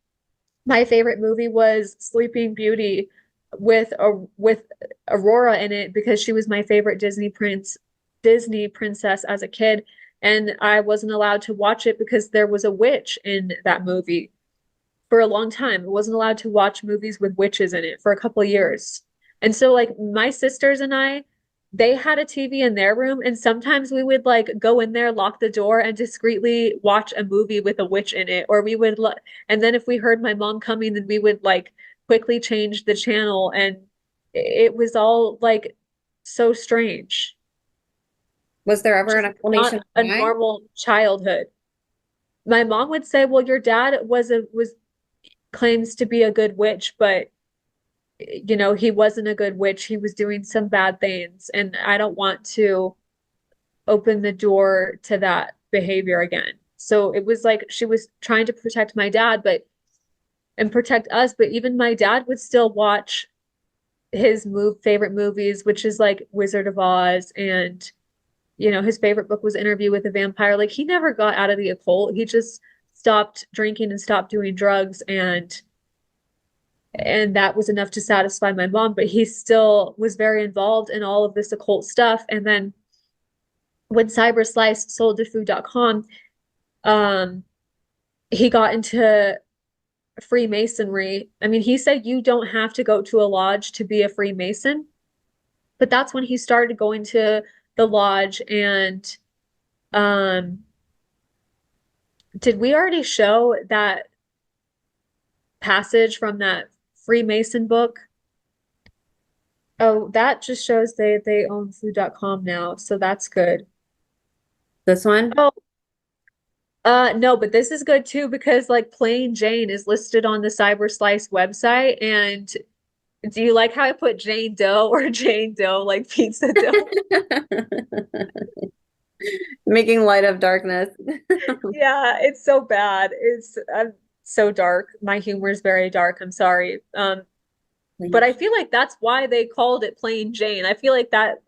my favorite movie was Sleeping Beauty with Aurora in it because she was my favorite Disney princess as a kid, and I wasn't allowed to watch it because there was a witch in that movie for a long time. I wasn't allowed to watch movies with witches in it for a couple of years. And so like my sisters and I, they had a TV in their room, and sometimes we would like go in there, lock the door, and discreetly watch a movie with a witch in it. Or we would, and then if we heard my mom coming, then we would like quickly change the channel, and it was all like so strange. Was there ever an Just not explanation a why? normal childhood. My mom would say, well, your dad was claims to be a good witch, but he wasn't a good witch. He was doing some bad things, and I don't want to open the door to that behavior again. So it was like she was trying to protect my dad, but and protect us, but even my dad would still watch his favorite movies, which is like Wizard of Oz, and his favorite book was Interview with a Vampire. Like he never got out of the occult. He just stopped drinking and stopped doing drugs, and that was enough to satisfy my mom, but he still was very involved in all of this occult stuff. And then when CyberSlice sold to food.com, um, he got into Freemasonry. I mean, he said you don't have to go to a lodge to be a Freemason, but that's when he started going to the lodge. And um, did we already show that passage from that Freemason book? Oh, that just shows they own food.com now, so that's good. This one? Oh, no, but this is good too because like Plain Jane is listed on the CyberSlice website. And do you like how I put Jane Doe or Jane Doe like pizza dough? Making light of darkness. Yeah, it's so bad. It's so dark. My humor is very dark. I'm sorry. But I feel like that's why they called it Plain Jane. I feel like that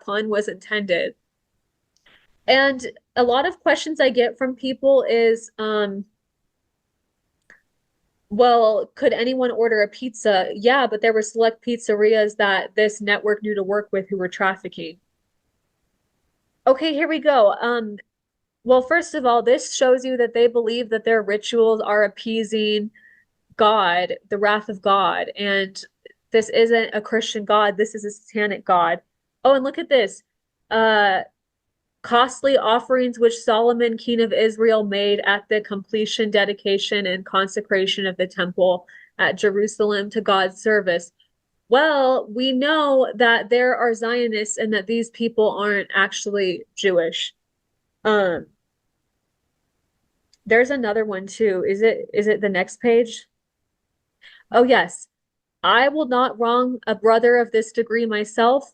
pun was intended. And a lot of questions I get from people is, well, could anyone order a pizza? Yeah, but there were select pizzerias that this network knew to work with who were trafficking. Okay, here we go. Well, first of all, this shows you that they believe that their rituals are appeasing God, the wrath of God. And this isn't a Christian God, this is a satanic God. Oh, and look at this. Uh, Costly offerings which Solomon, king of Israel, made at the completion, dedication, and consecration of the temple at Jerusalem to God's service. Well, we know that there are Zionists and that these people aren't actually Jewish. Um, there's another one too. Is it the next page? Oh yes. I will not wrong a brother of this degree myself.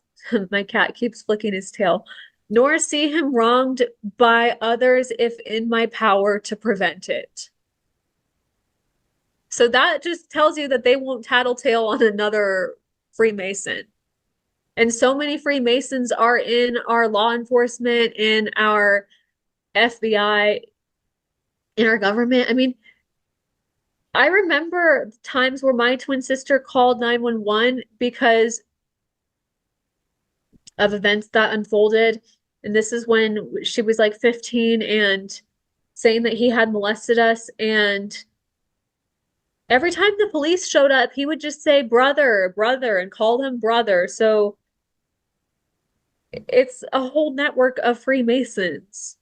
My cat keeps flicking his tail. Nor see him wronged by others if in my power to prevent it. So that just tells you that they won't tattletale on another Freemason. And so many Freemasons are in our law enforcement, in our FBI, in our government. I mean, I remember times where my twin sister called 911 because of events that unfolded. And this is when she was like 15 and saying that he had molested us. And every time the police showed up, he would just say, brother, brother, and call him brother. So it's a whole network of Freemasons.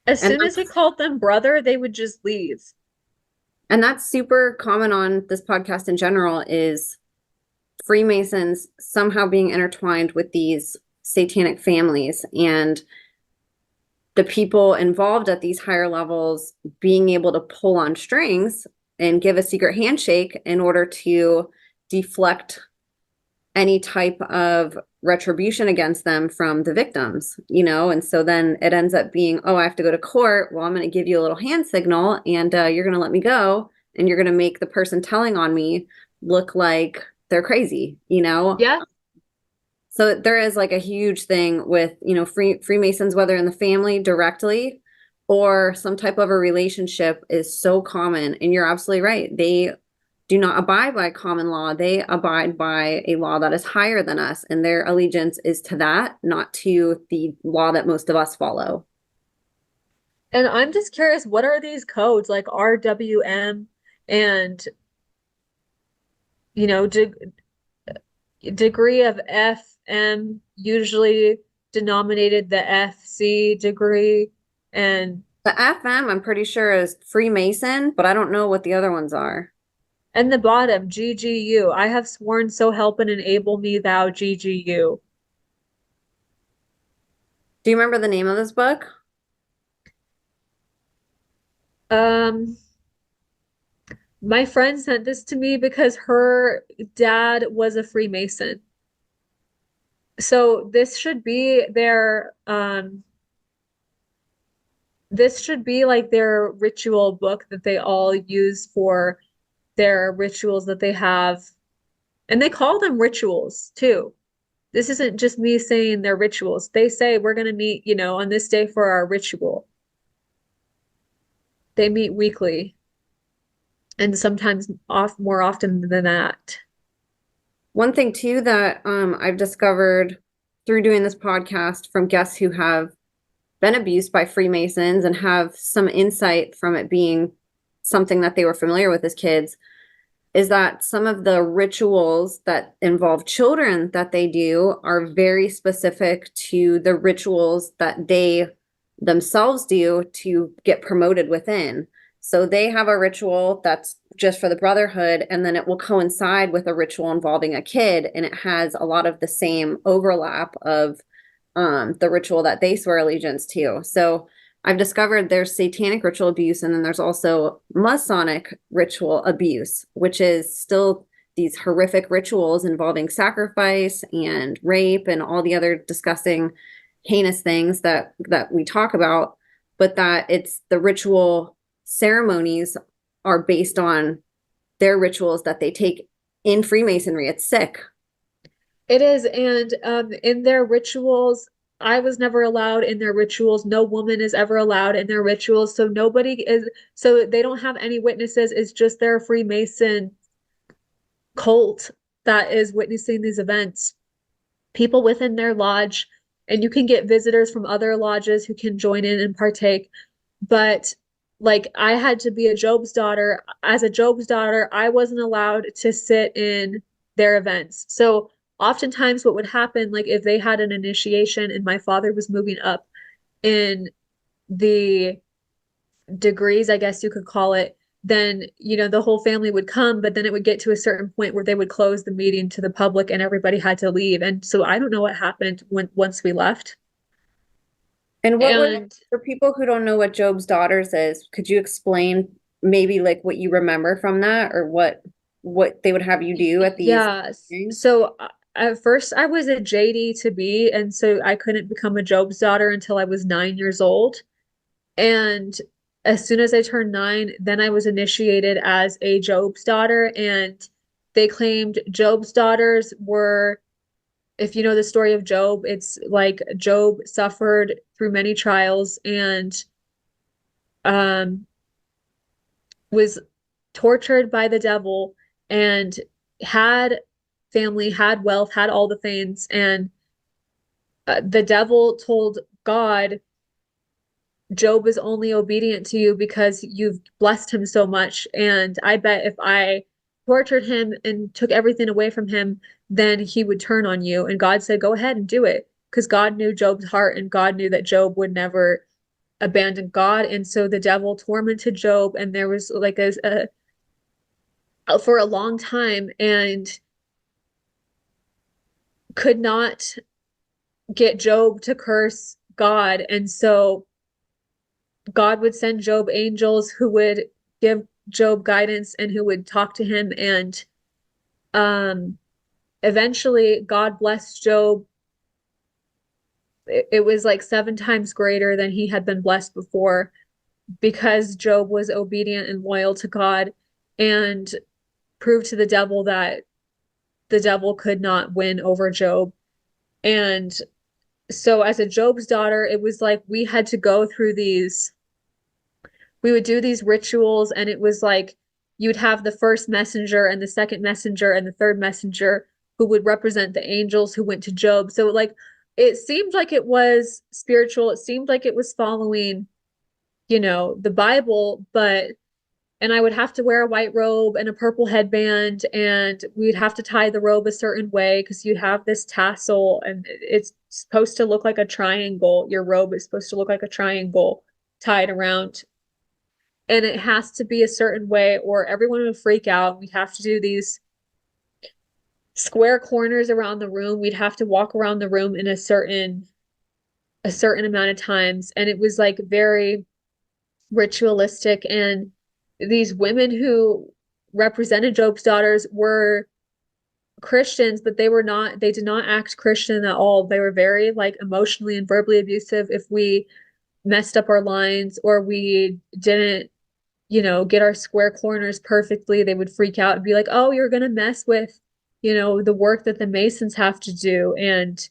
As And soon as he called them brother, they would just leave. that's super common on this podcast in general is Freemasons somehow being intertwined with these satanic families and the people involved at these higher levels being able to pull on strings and give a secret handshake in order to deflect any type of retribution against them from the victims, and so then it ends up being, oh, I have to go to court. Well, I'm going to give you a little hand signal and you're going to let me go, and you're going to make the person telling on me look like they're crazy. Yeah. So there is like a huge thing with, Freemasons, whether in the family directly or some type of a relationship, is so common. And you're absolutely right. They do not abide by common law. They abide by a law that is higher than us. And their allegiance is to that, not to the law that most of us follow. And I'm just curious, what are these codes like RWM and, de degree of FM, usually denominated the FC degree, and The FM, I'm pretty sure, is Freemason, but I don't know what the other ones are. the bottom, GGU. I have sworn so help and enable me thou GGU. Do you remember the name of this book? Um, my friend sent this to me because her dad was a Freemason. So this should be like their ritual book that they all use for their rituals that they have. And they call them rituals too. This isn't just me saying they're rituals. They say we're going to meet, on this day for our ritual. They meet weekly and sometimes more often than that. One thing too that I've discovered through doing this podcast from guests who have been abused by Freemasons and have some insight from it being something that they were familiar with as kids is that some of the rituals that involve children that they do are very specific to the rituals that they themselves do to get promoted within. So they have a ritual that's just for the brotherhood, and then it will coincide with a ritual involving a kid, and it has a lot of the same overlap of the ritual that they swear allegiance to. So I've discovered there's satanic ritual abuse, and then there's also Masonic ritual abuse, which is still these horrific rituals involving sacrifice and rape and all the other disgusting, heinous things that we talk about, but that it's the ritual ceremonies are based on their rituals that they take in Freemasonry. It's sick. It is, and in their rituals, I was never allowed in their rituals. No woman is ever allowed in their rituals, so they don't have any witnesses. It's just their Freemason cult that is witnessing these events. People within their lodge, and you can get visitors from other lodges who can join in and partake. But like I had to be a Job's daughter. As a Job's daughter, I wasn't allowed to sit in their events. So oftentimes what would happen, like if they had an initiation and my father was moving up in the degrees, I guess you could call it, then, the whole family would come, but then it would get to a certain point where they would close the meeting to the public and everybody had to leave. And so I don't know what happened once we left. And what would, And for people who don't know what Job's Daughters is, could you explain maybe like what you remember from that or what they would have you do at these yeah, things? so at first I was a JD to be, and so I couldn't become a Job's daughter until I was 9 years old. And as soon as I turned 9, then I was initiated as a Job's daughter. And they claimed Job's daughters were, if you know the story of Job, it's like Job suffered through many trials and um, was tortured by the devil and had family, had wealth, had all the things. And the devil told God, Job is only obedient to you because you've blessed him so much. And I bet if I tortured him and took everything away from him, then he would turn on you. And God said, go ahead and do it. Because God knew Job's heart and God knew that Job would never abandon God. And so the devil tormented Job. And there was like for a long time and could not get Job to curse God. And so God would send Job angels who would give Job guidance and who would talk to him. And um, eventually, God blessed Job. It was like 7 times greater than he had been blessed before because Job was obedient and loyal to God and proved to the devil that the devil could not win over Job. And so, as a Job's daughter, it was like we had to go through we would do these rituals, and it was like you'd have the first messenger and the second messenger and the third messenger who would represent the angels who went to Job. So like it seemed like it was spiritual. It seemed like it was following, the Bible, but and I would have to wear a white robe and a purple headband, and we'd have to tie the robe a certain way because you have this tassel, and it's supposed to look like a triangle. Your robe is supposed to look like a triangle tied around, and it has to be a certain way or everyone would freak out. We'd have to do these square corners around the room. We'd have to walk around the room in a certain a certain amount of times, and it was like very ritualistic. And these women who represented Job's daughters were Christians, but they did not act Christian at all. They were very like emotionally and verbally abusive if we messed up our lines or we didn't, get our square corners perfectly. They would freak out and be like, "Oh, you're gonna mess with, the work that the Masons have to do." And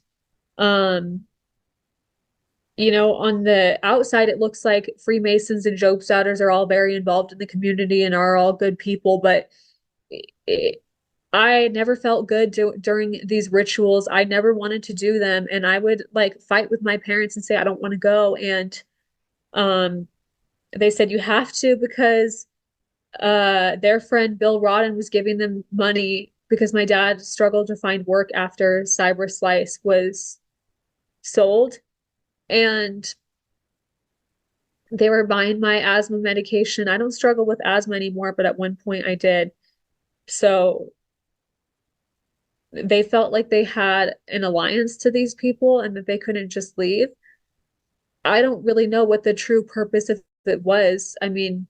um, on the outside, it looks like Freemasons and Job's daughters are all very involved in the community and are all good people, but it, I never felt good during these rituals. I never wanted to do them, and I would like fight with my parents and say I don't want to go. And um, they said you have to because their friend Bill Rodden was giving them money because my dad struggled to find work after CyberSlice was sold, and they were buying my asthma medication. I don't struggle with asthma anymore, but at one point I did. So they felt like they had an alliance to these people and that they couldn't just leave. I don't really know what the true purpose of it was. I mean,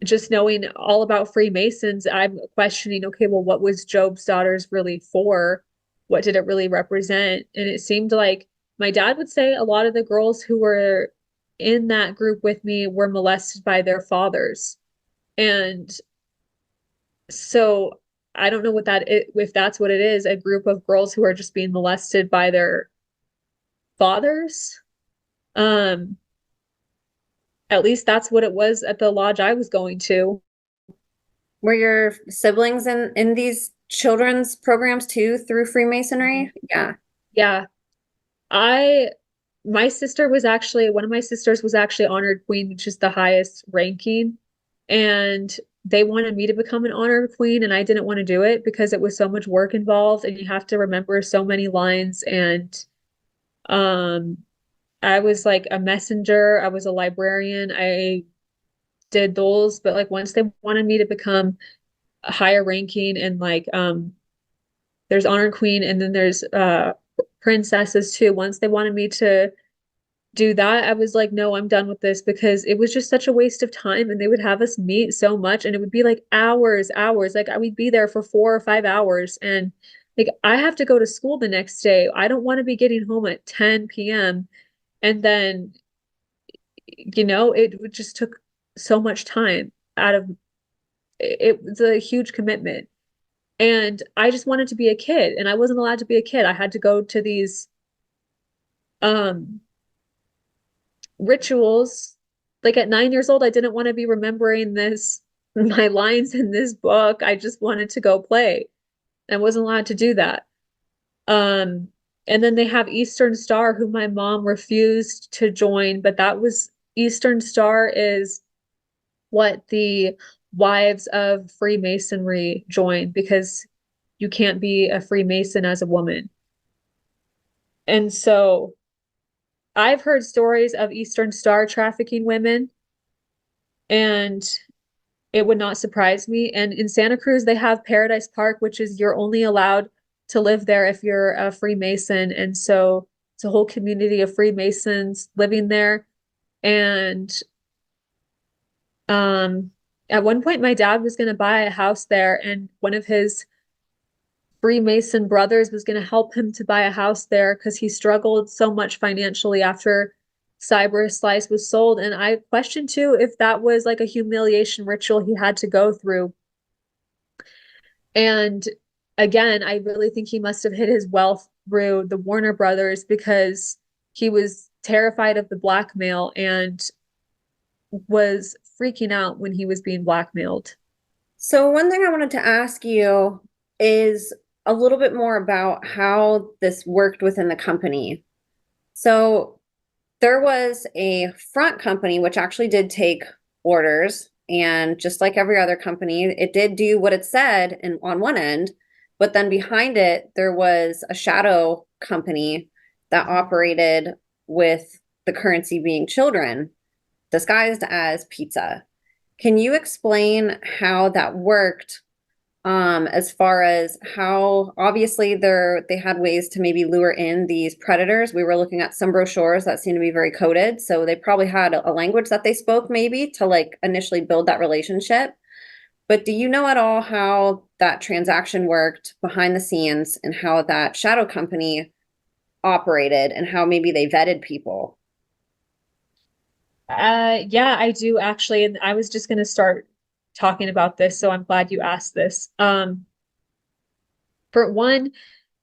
just knowing all about Freemasons, I'm questioning, okay, well, what was Job's daughters really for? What did it really represent? And it seemed like my dad would say a lot of the girls who were in that group with me were molested by their fathers. And so I don't know if that's what it is, a group of girls who are just being molested by their fathers. Um, at least that's what it was at the lodge I was going to. Were your siblings in these children's programs too through Freemasonry? Yeah. Yeah. I my sister was actually one of my sisters was actually honored queen, which is the highest ranking. And they wanted me to become an honored queen, and I didn't want to do it because it was so much work involved and you have to remember so many lines. And um I was like a messenger, I was a librarian, I did those, but like once they wanted me to become a higher ranking and like there's honored queen and then there's princesses too. Once they wanted me to do that, I was like, no, I'm done with this because it was just such a waste of time. And they would have us meet so much, and it would be like hours, hours. Like I would be there for 4 or 5 hours, and like I have to go to school the next day. I don't want to be getting home at 10 p.m. And then, it just took so much time out of it was a huge commitment. And I just wanted to be a kid, and I wasn't allowed to be a kid. I had to go to these um rituals. Like at 9 years old, I didn't want to be remembering my lines in this book. I just wanted to go play. I wasn't allowed to do that. Um, and then they have Eastern Star, who my mom refused to join, but that was Eastern Star is what the wives of Freemasonry join because you can't be a Freemason as a woman. And so I've heard stories of Eastern Star trafficking women, and it would not surprise me. And in Santa Cruz, they have Paradise Park, which is you're only allowed to live there if you're a Freemason. And so it's a whole community of Freemasons living there. And um, at one point, my dad was going to buy a house there, and one of his Freemason brothers was going to help him to buy a house there because he struggled so much financially after CyberSlice was sold. And I questioned too if that was like a humiliation ritual he had to go through. And again, I really think he must have hid his wealth through the Warner Brothers because he was terrified of the blackmail and was freaking out when he was being blackmailed. So one thing I wanted to ask you is a little bit more about how this worked within the company. So there was a front company which actually did take orders, and just like every other company, it did do what it said on one end, but then behind it there was a shadow company that operated with the currency being children, disguised as pizza. Can you explain how that worked as far as how obviously they had ways to maybe lure in these predators. We were looking at some brochures that seem to be very coded, so they probably had a language that they spoke maybe to like initially build that relationship. But do you know at all how that transaction worked behind the scenes and how that shadow company operated and how maybe they vetted people? Yeah, I do actually, and I was just going to start talking about this, so I'm glad you asked this. For one,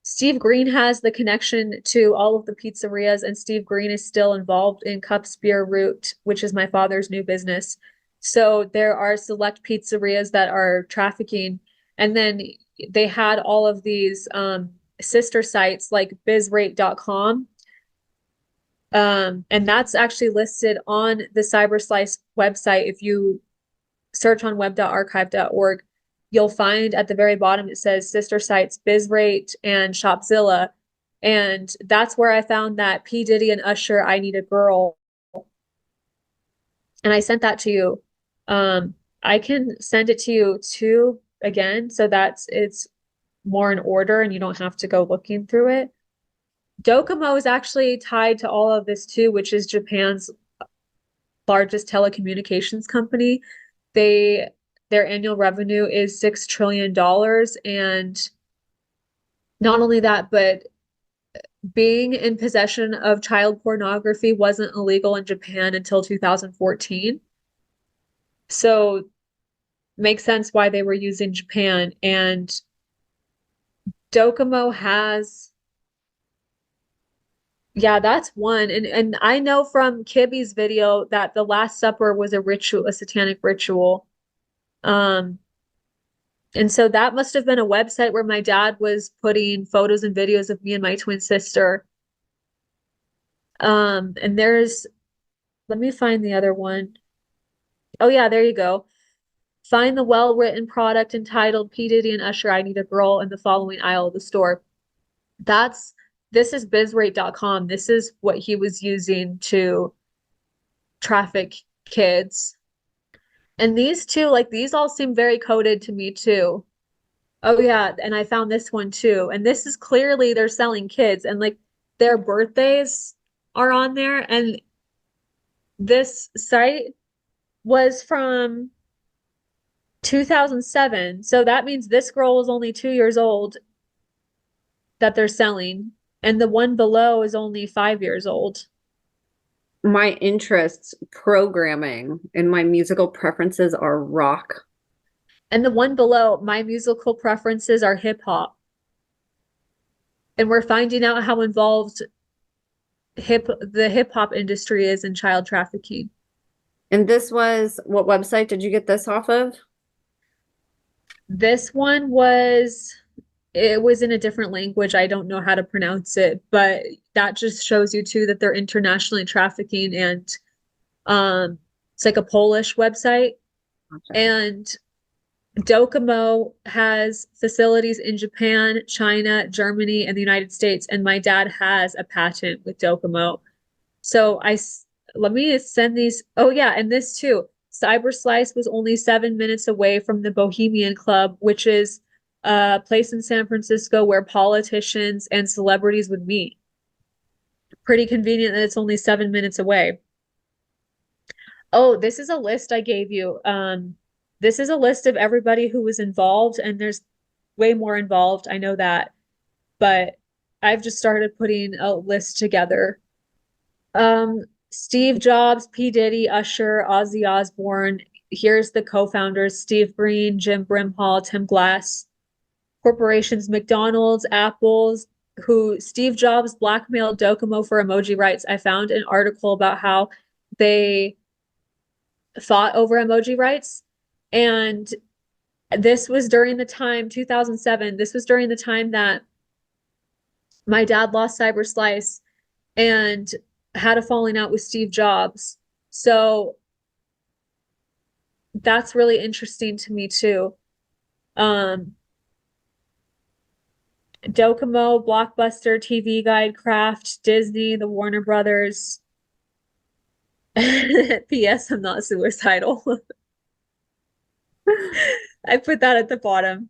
Steve Green has the connection to all of the pizzerias, and Steve Green is still involved in Cups Beer Root, which is my father's new business. So there are select pizzerias that are trafficking, and then they had all of these sister sites like bizrate.com. And that's actually listed on the CyberSlice website. If you search on web.archive.org, you'll find at the very bottom it says sister sites Bizrate and Shopzilla. And that's where I found that P. Diddy and Usher, I Need a Girl. And I sent that to you. I can send it to you too again, so that's it's more in order and you don't have to go looking through it. Docomo is actually tied to all of this too, which is Japan's largest telecommunications company. They their annual revenue is $6 trillion. And not only that, but being in possession of child pornography wasn't illegal in Japan until 2014. So makes sense why they were using Japan. And Docomo has, yeah, that's one. And I know from Kibby's video that the Last Supper was a ritual, a satanic ritual. Um, And so that must have been a website where my dad was putting photos and videos of me and my twin sister. And let me find the other one. Oh yeah, there you go. Find the well-written product entitled P. Diddy and Usher, I Need a Girl in the following aisle of the store. That's this is bizrate.com. This is what he was using to traffic kids. And these two, like these all seem very coded to me too. Oh yeah, and I found this one too. And this is clearly they're selling kids and like their birthdays are on there. And this site was from 2007. So that means this girl was only 2 years old that they're selling. And the one below is only 5 years old. My interests, programming, and my musical preferences are rock. And the one below, my musical preferences are hip hop. And we're finding out how involved the hip hop industry is in child trafficking. And this was what website did you get this off of? This one was it was in a different language. I don't know how to pronounce it, but that just shows you too that they're internationally trafficking and it's like a Polish website. And Docomo has facilities in Japan, China, Germany, and the United States. And my dad has a patent with Docomo. So let me send these. Oh yeah, and this too. CyberSlice was only 7 minutes away from the Bohemian Club, which is a place in San Francisco where politicians and celebrities would meet. Pretty convenient that it's only 7 minutes away. Oh, this is a list I gave you. This is a list of everybody who was involved, and there's way more involved. I know that, but I've just started putting a list together. Steve Jobs, P. Diddy, Usher, Ozzy Osbourne. Here's the co-founders: Steve Green, Jim Brimhall, Tim Glass. Corporations: McDonald's, Apple's, who Steve Jobs blackmailed Docomo for emoji rights. I found an article about how they fought over emoji rights. And this was during the time, 2007, this was during the time that my dad lost CyberSlice and had a falling out with Steve Jobs. So that's really interesting to me too. Docomo, Blockbuster, TV Guide, Kraft, Disney, the Warner Brothers. P.S. I'm not suicidal. I put that at the bottom.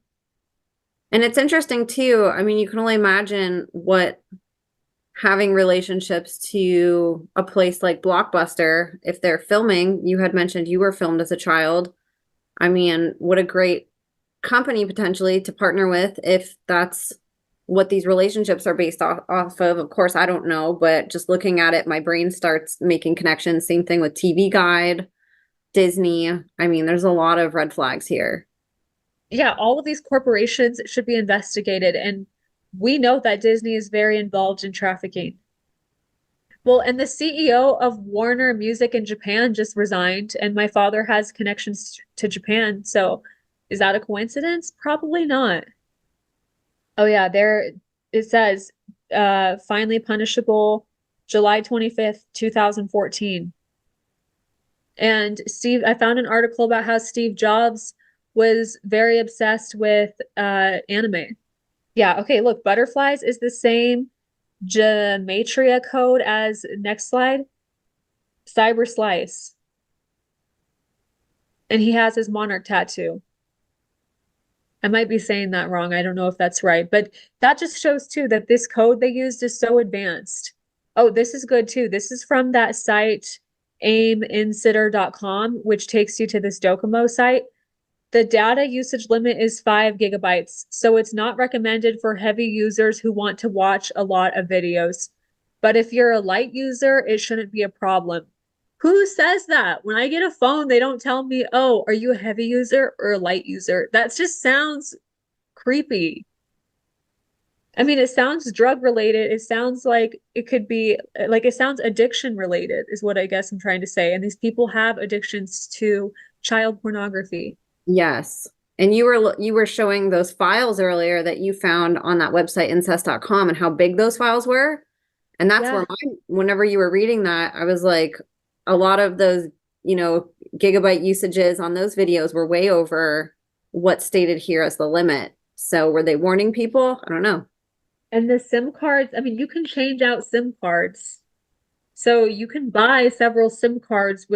And it's interesting too. I mean, you can only imagine what having relationships to a place like Blockbuster, if they're filming, you had mentioned you were filmed as a child. I mean, what a great company potentially to partner with if that's what these relationships are based off of. Of course, I don't know, but just looking at it, my brain starts making connections. Same thing with TV Guide, Disney. I mean, there's a lot of red flags here. Yeah, all of these corporations should be investigated. And we know that Disney is very involved in trafficking. Well, and the CEO of Warner Music in Japan just resigned, and my father has connections to Japan. So is that a coincidence? Probably not. Oh yeah, there it says finally punishable July 25th, 2014. And I found an article about how Steve Jobs was very obsessed with anime. Yeah, okay, look, butterflies is the same gematria code as next slide, CyberSlice. And he has his monarch tattoo. I might be saying that wrong. I don't know if that's right, but that just shows too that this code they used is so advanced. Oh, this is good too. This is from that site aiminsider.com, which takes you to this Docomo site. The data usage limit is 5 GB, so it's not recommended for heavy users who want to watch a lot of videos. But if you're a light user, it shouldn't be a problem. Who says that? When I get a phone, they don't tell me, oh, are you a heavy user or a light user? That just sounds creepy. I mean, it sounds drug related. It sounds like it could be like it sounds addiction related, is what I guess I'm trying to say. And these people have addictions to child pornography. Yes. And you were showing those files earlier that you found on that website incest.com and how big those files were. And that's where Yeah. whenever you were reading that, I was like, a lot of those, gigabyte usages on those videos were way over what's stated here as the limit. So were they warning people? I don't know. And the SIM cards, I mean, you can change out SIM cards. So you can buy several SIM cards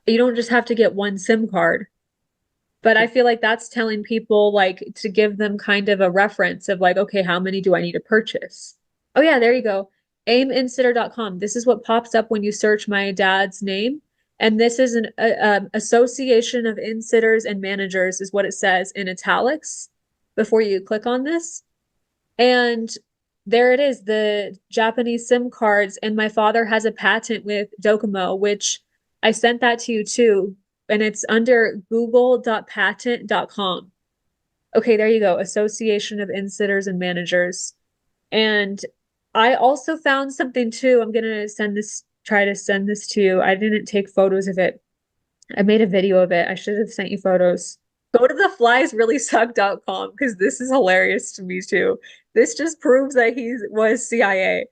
you don't just have to get one SIM card. But I feel like that's telling people like to give them kind of a reference of like, okay, how many do I need to purchase? Oh yeah, there you go. Aiminsider.com. This is what pops up when you search my dad's name. And this is an association of insitters and managers is what it says in italics before you click on this. And there it is, the Japanese SIM cards. And my father has a patent with Docomo, which I sent that to you too. And it's under google.patent.com. Okay, there you go. Association of Insitters and Managers. And I also found something too. I'm gonna try to send this to you. I didn't take photos of it. I made a video of it. I should have sent you photos. Go to the fliesreallysuck.com because this is hilarious to me too. This just proves that he was CIA.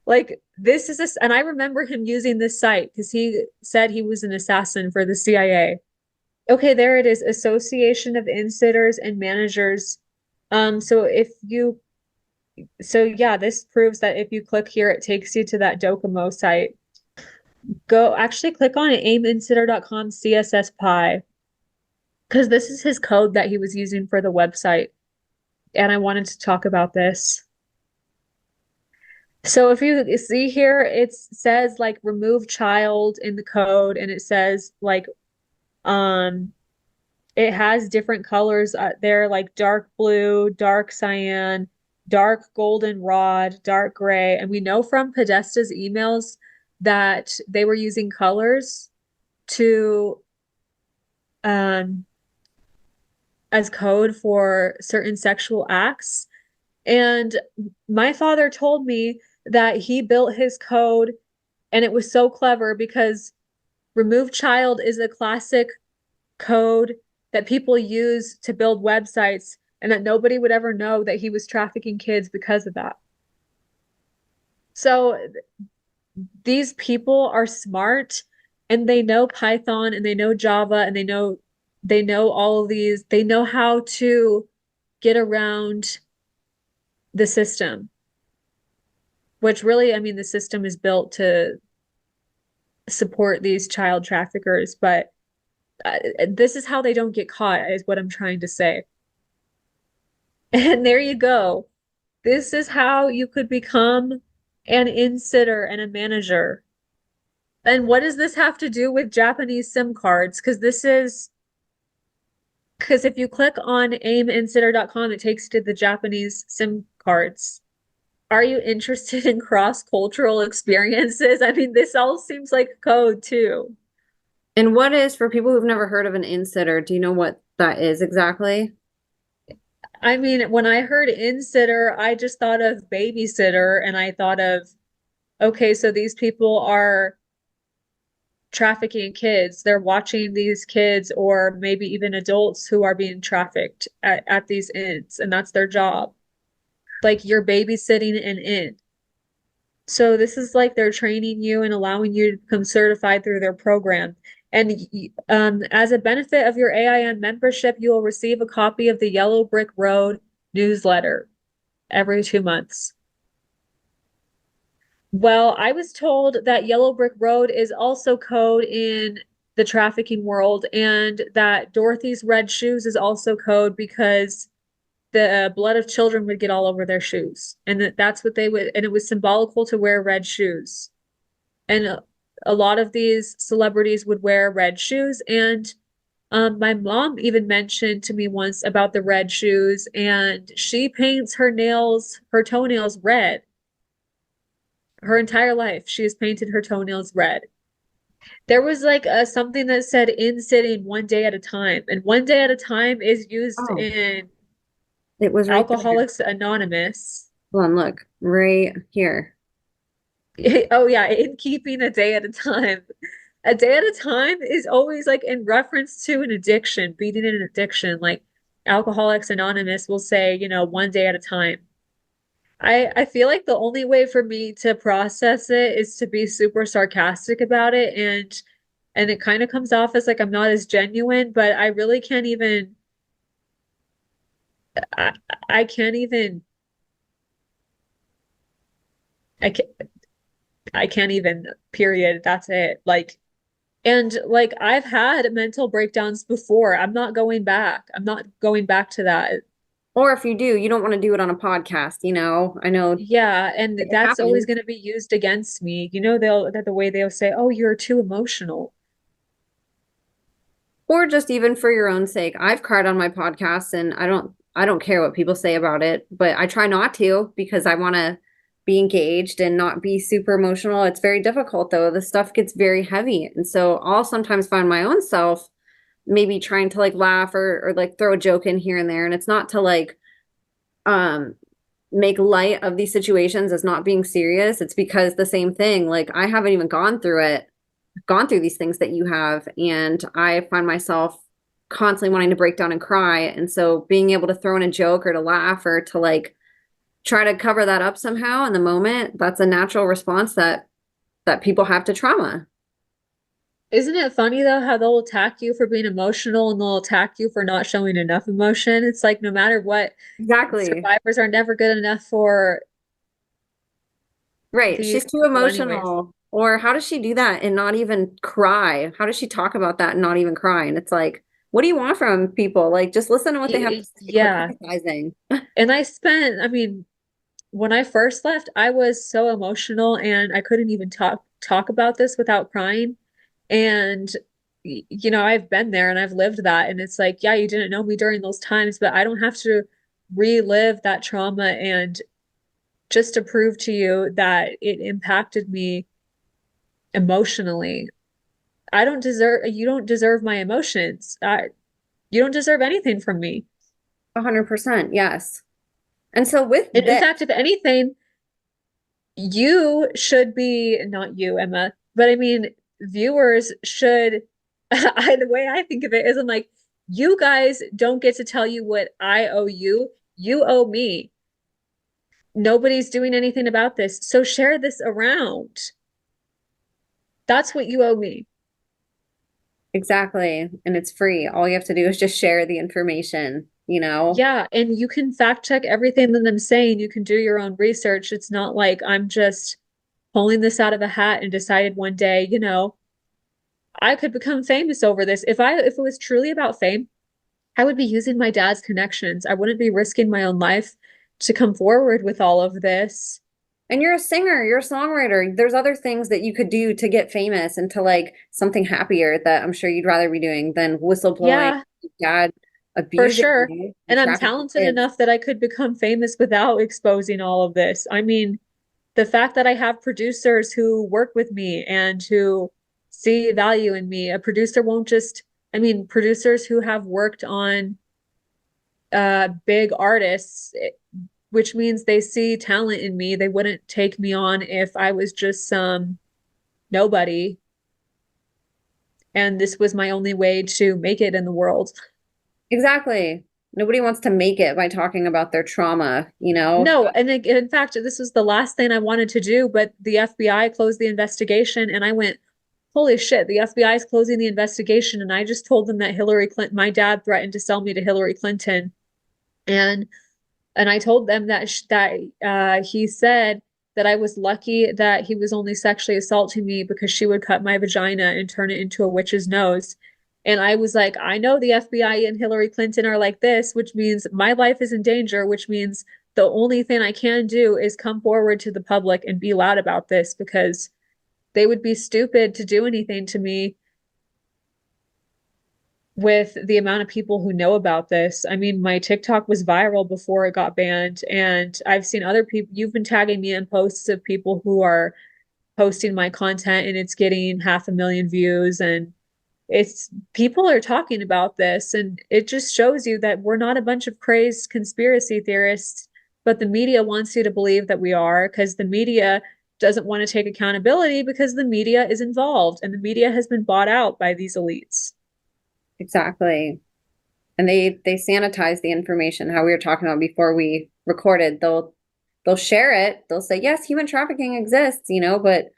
Like this is this, and I remember him using this site because he said he was an assassin for the CIA. Okay, there it is, Association of Insitters and Managers. So yeah, this proves that if you click here, it takes you to that Docomo site. Go actually click on it, aiminsider.com CSS Pi, because this is his code that he was using for the website. And I wanted to talk about this. So if you see here, it says like remove child in the code, and it says like um it has different colors there, like dark blue, dark cyan, dark goldenrod, dark gray. And we know from Podesta's emails that they were using colors to um as code for certain sexual acts. And my father told me that he built his code and it was so clever because remove child is a classic code that people use to build websites and that nobody would ever know that he was trafficking kids because of that. So these people are smart and they know Python and they know Java and they know all of these. They know how to get around the system, which really, I mean, the system is built to support these child traffickers, but this is how they don't get caught, is what I'm trying to say. And there you go. This is how you could become an in-sitter and a manager. And what does this have to do with Japanese SIM cards? Because if you click on aiminsitter.com, it takes you to the Japanese SIM cards. Are you interested in cross-cultural experiences? I mean, this all seems like code too. And what is, for people who've never heard of an in-sitter, do you know what that is exactly? I mean, when I heard in-sitter, I just thought of babysitter and I thought of, okay, so these people are trafficking kids. They're watching these kids or maybe even adults who are being trafficked at these inns, and that's their job. Like you're babysitting an inn. So this is like they're training you and allowing you to become certified through their program. And as a benefit of your AIM membership, you will receive a copy of the Yellow Brick Road newsletter every 2 months. Well, I was told that Yellow Brick Road is also code in the trafficking world, and that Dorothy's red shoes is also code because the blood of children would get all over their shoes, and that's what they would, and it was symbolical to wear red shoes. And a lot of these celebrities would wear red shoes, and my mom even mentioned to me once about the red shoes, and she paints her toenails red. Her entire life, she has painted her toenails red. There was like something that said in sitting 1 day at a time, and 1 day at a time is used Oh, in it was right there. Alcoholics Anonymous. Hold on, look, right here. Oh yeah, in keeping a day at a time. A day at a time is always like in reference to an addiction, beating an addiction. Like Alcoholics Anonymous will say, 1 day at a time. I feel like the only way for me to process it is to be super sarcastic about it, and it kind of comes off as like I'm not as genuine, but I really can't even I, I can't even I can't, I can't even period. That's it. Like and like I've had mental breakdowns before. I'm not going back. I'm not going back to that. Or if you do, you don't want to do it on a podcast, you know? I know Yeah, and it that's always happens. going to be used against me. The way they'll say, "Oh, you're too emotional." Or just even for your own sake. I've cried on my podcast and I don't care what people say about it, but I try not to because I want to be engaged and not be super emotional. It's very difficult though. The stuff gets very heavy. And so I'll sometimes find my own self maybe trying to like laugh or like throw a joke in here and there. And it's not to like um make light of these situations as not being serious. It's because the same thing, like I haven't even gone through these things that you have. And I find myself constantly wanting to break down and cry. And so being able to throw in a joke or to laugh or to like try to cover that up somehow in the moment, that's a natural response that people have to trauma. Isn't it funny though how they'll attack you for being emotional and they'll attack you for not showing enough emotion? It's like no matter what, Exactly. survivors are never good enough for Right. these She's too people anyways. emotional. Or how does she do that and not even cry? How does she talk about that and not even cry? And it's like, what do you want from people? Like, just listen to what they have to say. Quit Yeah. criticizing. And I mean, when I first left, I was so emotional and I couldn't even talk about this without crying. And I've been there and I've lived that. And it's like, yeah, you didn't know me during those times, but I don't have to relive that trauma and just to prove to you that it impacted me emotionally. You don't deserve my emotions. You don't deserve anything from me. 100%. Yes. And so with And in this, fact, if anything, you should be, not you, Emma, but I mean, viewers should, the way I think of it is I'm like, you guys don't get to tell you what I owe you. You owe me. Nobody's doing anything about this. So share this around. That's what you owe me. exactly. And it's free. All you have to do is just share the information, you know? Yeah, and you can fact check everything that I'm saying. You can do your own research. It's not like I'm just pulling this out of a hat and decided one day, I could become famous over this. If it was truly about fame, I would be using my dad's connections. I wouldn't be risking my own life to come forward with all of this. And you're a singer, you're a songwriter. There's other things that you could do to get famous and to like something happier that I'm sure you'd rather be doing than whistleblowing, Yeah, dad for abusing sure. you and And I'm trafficking talented kids. enough that I could become famous without exposing all of this. I mean, the fact that I have producers who work with me and who see value in me, a producer won't just, I mean, producers who have worked on big artists, which means they see talent in me. They wouldn't take me on if I was just some nobody. And this was my only way to make it in the world. Exactly. Nobody wants to make it by talking about their trauma, you know? No, and in fact, this was the last thing I wanted to do, but the FBI closed the investigation, and I went, holy shit, the FBI is closing the investigation. And I just told them that Hillary Clinton, my dad threatened to sell me to Hillary Clinton. And I told them that he said that I was lucky that he was only sexually assaulting me because she would cut my vagina and turn it into a witch's nose. And I was like, I know the FBI and Hillary Clinton are like this, which means my life is in danger, which means the only thing I can do is come forward to the public and be loud about this because they would be stupid to do anything to me with the amount of people who know about this. I mean, my TikTok was viral before it got banned, and I've seen other people, you've been tagging me in posts of people who are posting my content and it's getting 500,000 views, and it's people are talking about this, and it just shows you that we're not a bunch of crazed conspiracy theorists, but the media wants you to believe that we are because the media doesn't want to take accountability because the media is involved and the media has been bought out by these elites. Exactly. And they sanitize the information, how we were talking about before we recorded. They'll share it. They'll say, yes, human trafficking exists, you know, but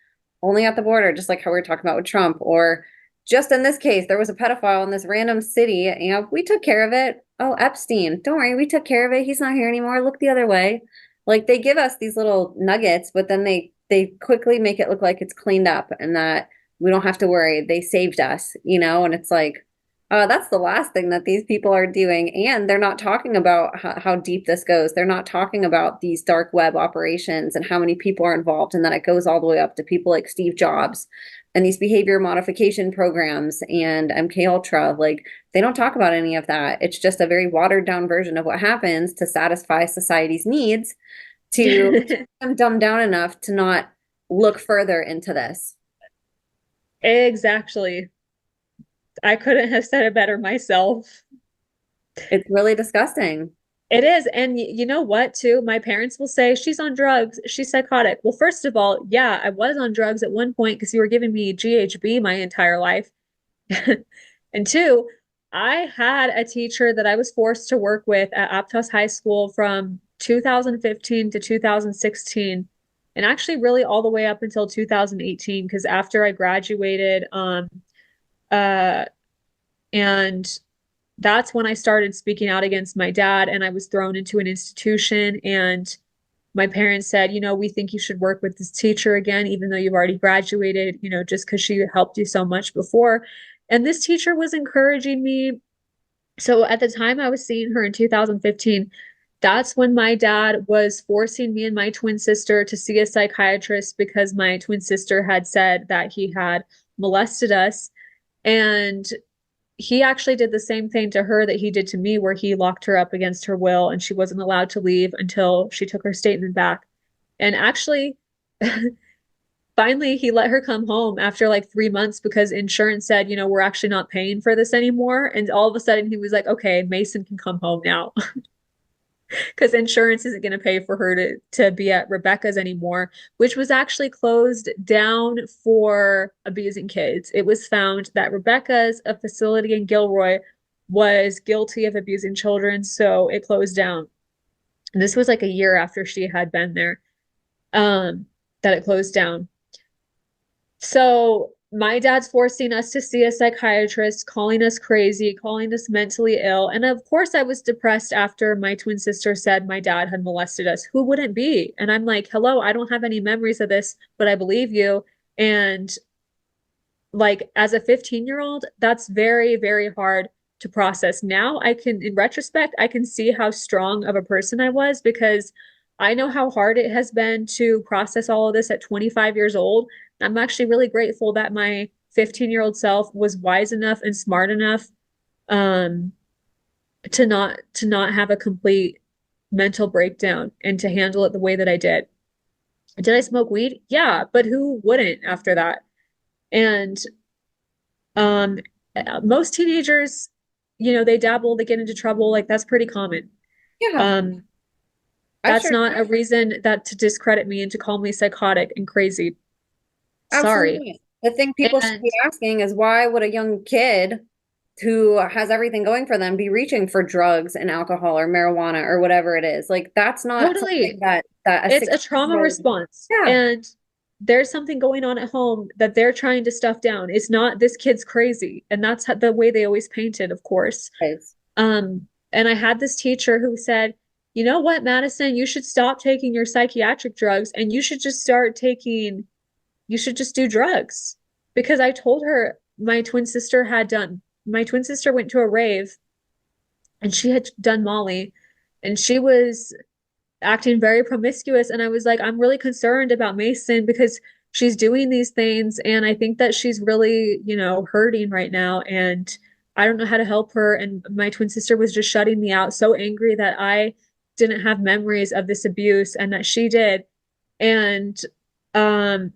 only at the border, just like how we were talking about with Trump. Or just in this case, there was a pedophile in this random city, and you know, we took care of it. Oh, Epstein, don't worry, we took care of it. He's not here anymore. Look the other way. Like they give us these little nuggets, but then they quickly make it look like it's cleaned up and that we don't have to worry. They saved us, you know, and it's like, that's the last thing that these people are doing. And they're not talking about how deep this goes. They're not talking about these dark web operations and how many people are involved and that it goes all the way up to people like Steve Jobs and these behavior modification programs and MK Ultra. Like they don't talk about any of that. It's just a very watered down version of what happens to satisfy society's needs to them dumb down enough to not look further into this. Exactly. I couldn't have said it better myself. It's really disgusting. It is. And you know what, too? My parents will say, she's on drugs. She's psychotic. Well, first of all, yeah, I was on drugs at one point because you were giving me GHB my entire life. And two, I had a teacher that I was forced to work with at Aptos High School from 2015 to 2016, and actually really all the way up until 2018, because after I graduated, uh, and that's when I started speaking out against my dad, and I was thrown into an institution. And my parents said, you know, we think you should work with this teacher again, even though you've already graduated, you know, just because she helped you so much before. And this teacher was encouraging me. So at the time I was seeing her in 2015, that's when my dad was forcing me and my twin sister to see a psychiatrist because my twin sister had said that he had molested us. And he actually did the same thing to her that he did to me, where he locked her up against her will and she wasn't allowed to leave until she took her statement back. And actually, finally, he let her come home after like 3 months because insurance said, you know, we're actually not paying for this anymore. And all of a sudden, he was like, okay, Mason can come home now. Because insurance isn't going to pay for her to be at Rebecca's anymore, which was actually closed down for abusing kids. It was found that Rebecca's, a facility in Gilroy, was guilty of abusing children, so it closed down. And this was like a year after she had been there, that it closed down. So my dad's forcing us to see a psychiatrist, calling us crazy, calling us mentally ill. And of course, I was depressed after my twin sister said my dad had molested us. Who wouldn't be? And I'm like, hello, I don't have any memories of this, but I believe you. And like, as a 15-year-old, that's very, very hard to process. Now I can, in retrospect, I can see how strong of a person I was because I know how hard it has been to process all of this at 25 years old. I'm actually really grateful that my 15-year-old self was wise enough and smart enough um to not have a complete mental breakdown and to handle it the way that I did. Did I smoke weed? Yeah, but who wouldn't after that? And um most teenagers, they dabble, they get into trouble, like that's pretty common. Yeah, Um I've that's sure. not a reason that to discredit me and to call me psychotic and crazy. Sorry. Absolutely. The thing people should And be asking is why would a young kid who has everything going for them be reaching for drugs and alcohol or marijuana or whatever it is? Like that's not something totally, that a it's a trauma 16-year-old. response. Yeah, And there's something going on at home that they're trying to stuff down. It's not this kid's crazy. And that's the way they always paint it, of course. is. And I had this teacher who said, you know what, Madison, you should stop taking your psychiatric drugs and you should just do drugs. Because I told her my twin sister went to a rave and she had done Molly and she was acting very promiscuous. And I was like, I'm really concerned about Mason because she's doing these things. And I think that she's really, hurting right now. And I don't know how to help her. And my twin sister was just shutting me out, so angry that I didn't have memories of this abuse and that she did. And, um,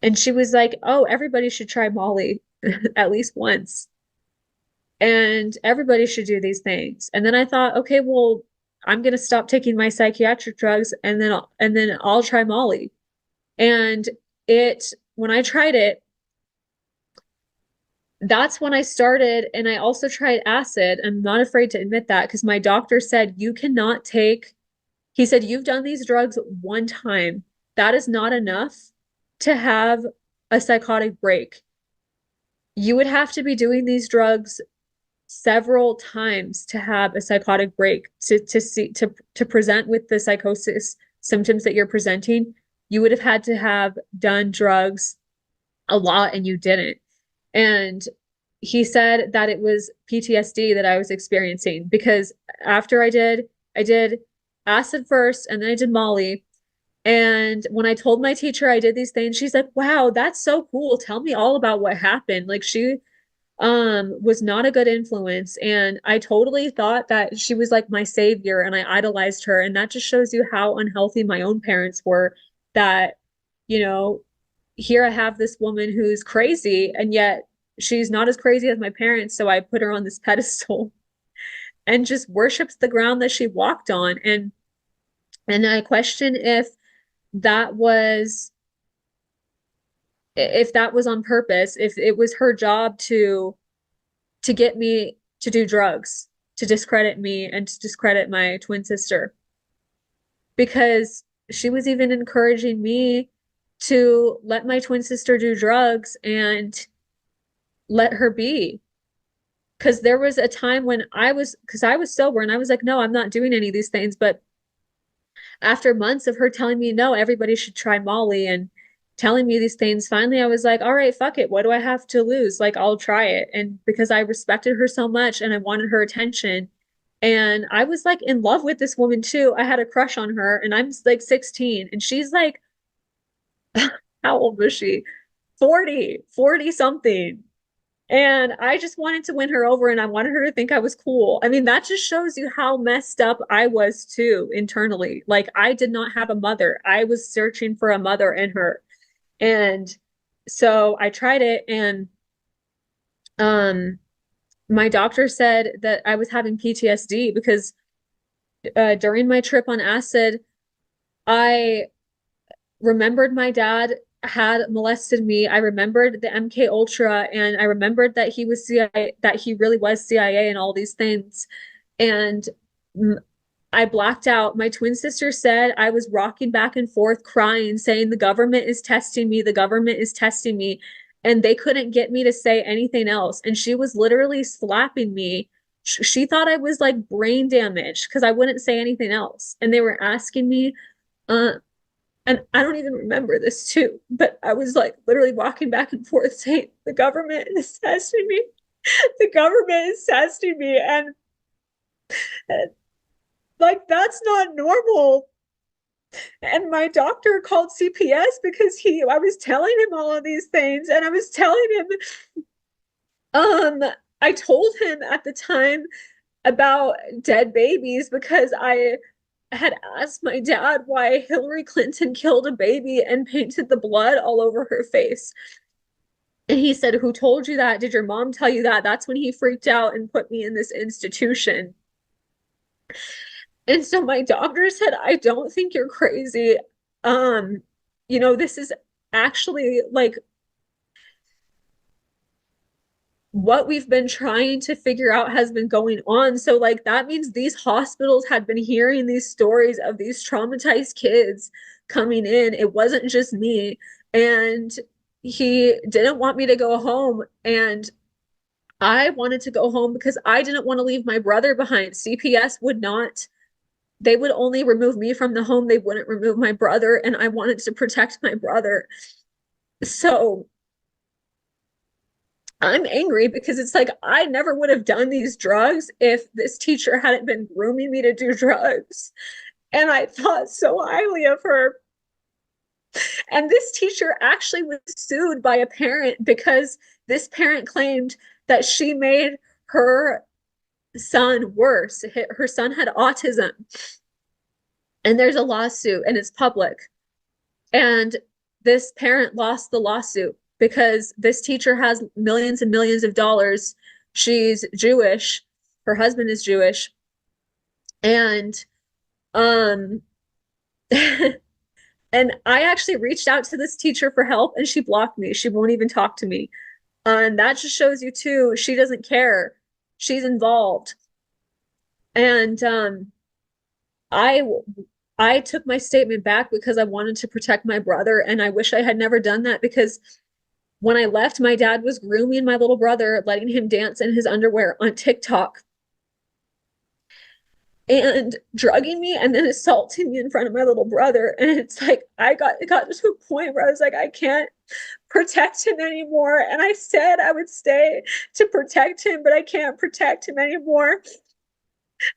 and she was like, oh, everybody should try Molly at least once. And everybody should do these things. And then I thought, okay, well, I'm going to stop taking my psychiatric drugs and then I'll try Molly. And when I tried it, that's when I started. And I also tried acid. I'm not afraid to admit that because my doctor said, he said, you've done these drugs one time. That is not enough to have a psychotic break. You would have to be doing these drugs several times to have a psychotic break to present with the psychosis symptoms that you're presenting. You would have had to have done drugs a lot and you didn't. And he said that it was PTSD that I was experiencing because after I did acid first and then I did Molly. And when I told my teacher I did these things, she's like, wow, that's so cool. Tell me all about what happened. Like she was not a good influence. And I totally thought that she was like my savior and I idolized her. And that just shows you how unhealthy my own parents were that, you know, here I have this woman who's crazy and yet she's not as crazy as my parents. So I put her on this pedestal and just worships the ground that she walked on. And I question that was if that was on purpose, if it was her job to get me to do drugs, to discredit me and to discredit my twin sister. Because she was even encouraging me to let my twin sister do drugs and let her be. Because there was a time when because I was sober and I was like, no, I'm not doing any of these things. But after months of her telling me, no, everybody should try Molly and telling me these things, finally I was like, all right, fuck it. What do I have to lose? Like, I'll try it. And because I respected her so much and I wanted her attention. And I was like in love with this woman too. I had a crush on her and I'm like 16 and she's like, how old was she? 40 something. And I just wanted to win her over and I wanted her to think I was cool. I mean, that just shows you how messed up I was too internally. Like, I did not have a mother. I was searching for a mother in her. And so I tried it and um my doctor said that I was having PTSD because during my trip on acid, I remembered my dad had molested me. I remembered the MK Ultra and I remembered that he was CIA, that he really was CIA and all these things. And I blacked out. My twin sister said I was rocking back and forth crying, saying the government is testing me, the government is testing me. And they couldn't get me to say anything else. And she was literally slapping me. She thought I was like brain damaged because I wouldn't say anything else. And they were asking me, uh, and I don't even remember this too, but I was like literally walking back and forth saying, the government is testing me. the government is testing me, and like that's not normal. And my doctor called CPS because I was telling him all of these things, and I was telling him, I told him at the time about dead babies because I had asked my dad why Hillary Clinton killed a baby and painted the blood all over her face. And he said, "Who told you that? Did your mom tell you that?" That's when he freaked out and put me in this institution. And so my doctor said, "I don't think you're crazy. Um, this is actually like what we've been trying to figure out has been going on." So like that means these hospitals had been hearing these stories of these traumatized kids coming in. It wasn't just me. And he didn't want me to go home. And I wanted to go home because I didn't want to leave my brother behind. CPS would not, they would only remove me from the home. They wouldn't remove my brother. And I wanted to protect my brother. So I'm angry because it's like I never would have done these drugs if this teacher hadn't been grooming me to do drugs. And I thought so highly of her. And this teacher actually was sued by a parent because this parent claimed that she made her son worse. Her son had autism. And there's a lawsuit and it's public. And this parent lost the lawsuit because this teacher has millions and millions of dollars. She's Jewish. Her husband is Jewish. And and I actually reached out to this teacher for help and she blocked me. She won't even talk to me. And that just shows you too, she doesn't care. She's involved. And I I took my statement back because I wanted to protect my brother, and I wish I had never done that because when I left, my dad was grooming my little brother, letting him dance in his underwear on TikTok and drugging me and then assaulting me in front of my little brother. And it's like it got to a point where I was like, I can't protect him anymore. And I said I would stay to protect him, but I can't protect him anymore.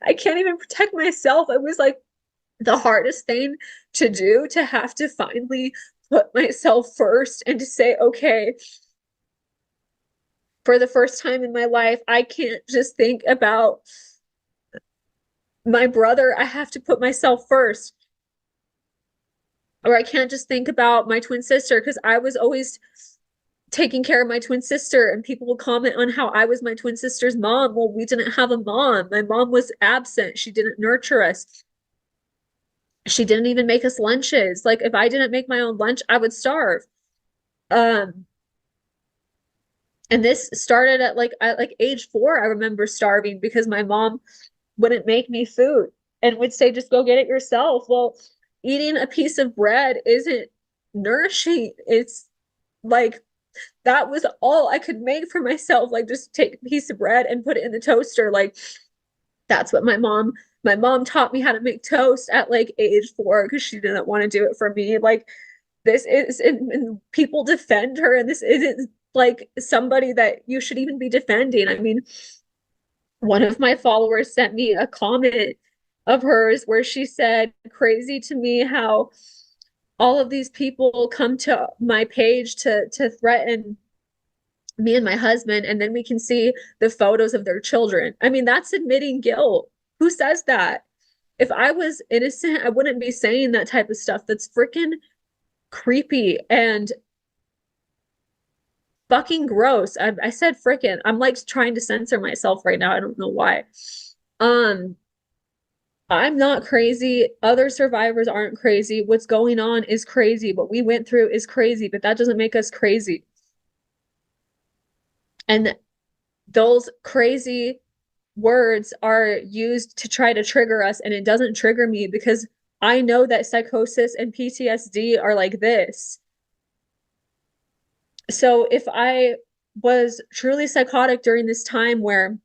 I can't even protect myself. It was like the hardest thing to do, to have to finally put myself first and to say, okay, for the first time in my life, I can't just think about my brother. I have to put myself first. Or I can't just think about my twin sister because I was always taking care of my twin sister, and people will comment on how I was my twin sister's mom. Well, we didn't have a mom. My mom was absent. She didn't nurture us. She didn't even make us lunches. Like if I didn't make my own lunch, I would starve. And this started at like age 4. I remember starving because my mom wouldn't make me food and would say, just go get it yourself. Well, eating a piece of bread isn't nourishing. It's like that was all I could make for myself. Like just take a piece of bread and put it in the toaster. Like that's what my mom taught me how to make toast at like age 4 because she didn't want to do it for me. Like this is, and people defend her, and this isn't like somebody that you should even be defending. I mean, one of my followers sent me a comment of hers where she said, crazy to me how all of these people come to my page to threaten me and my husband, and then we can see the photos of their children. I mean, that's admitting guilt. Who says that? If I was innocent, I wouldn't be saying that type of stuff. That's freaking creepy and fucking gross. I said freaking. I'm like trying to censor myself right now. I don't know why. I'm not crazy. Other survivors aren't crazy. What's going on is crazy. What we went through is crazy, but that doesn't make us crazy. And those crazy words are used to try to trigger us, and it doesn't trigger me because I know that psychosis and PTSD are like this. So if I was truly psychotic during this time where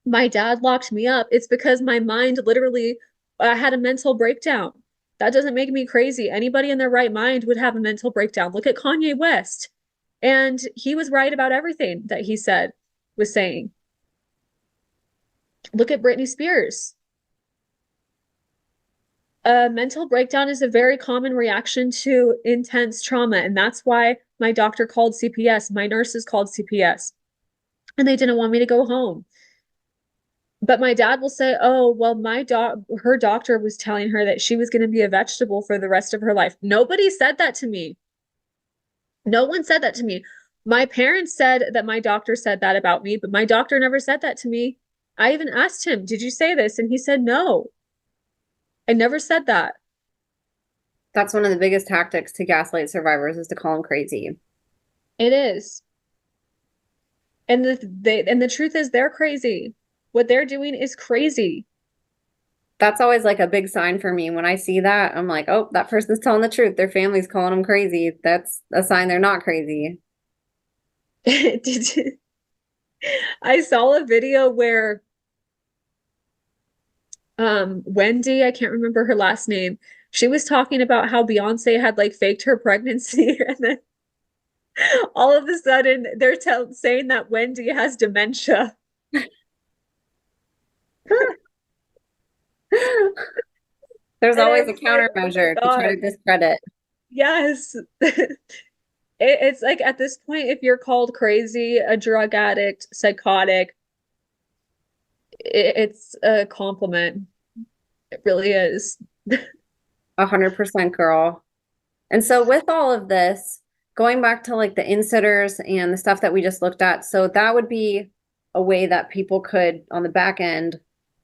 my dad locked me up, it's because my mind literally had a mental breakdown. That doesn't make me crazy. Anybody in their right mind would have a mental breakdown. Look at Kanye West. And he was right about everything that he said. was saying. Look at Britney Spears. A mental breakdown is a very common reaction to intense trauma, and that's why my doctor called CPS, my nurses called CPS, and they didn't want me to go home. But my dad will say, "Oh, well, her doctor was telling her that she was going to be a vegetable for the rest of her life." Nobody said that to me. No one said that to me. My parents said that my doctor said that about me, but my doctor never said that to me. I even asked him, "Did you say this?" And he said, "No, I never said that." That's one of the biggest tactics to gaslight survivors is to call them crazy. It is. And the truth is they're crazy. What they're doing is crazy. That's always like a big sign for me. When I see that, I'm like, oh, that person's telling the truth. Their family's calling them crazy. That's a sign they're not crazy. Did you, I saw a video where Wendy, I can't remember her last name, she was talking about how Beyonce had like faked her pregnancy and then all of a sudden they're saying that Wendy has dementia. There's And I always a was like, oh my countermeasure to try God, to discredit. yes. It's like at this point, if you're called crazy, a drug addict, psychotic, it's a compliment. It really is. 100% girl. And so with all of this, going back to like the insitters and the stuff that we just looked at, so that would be a way that people could on the back end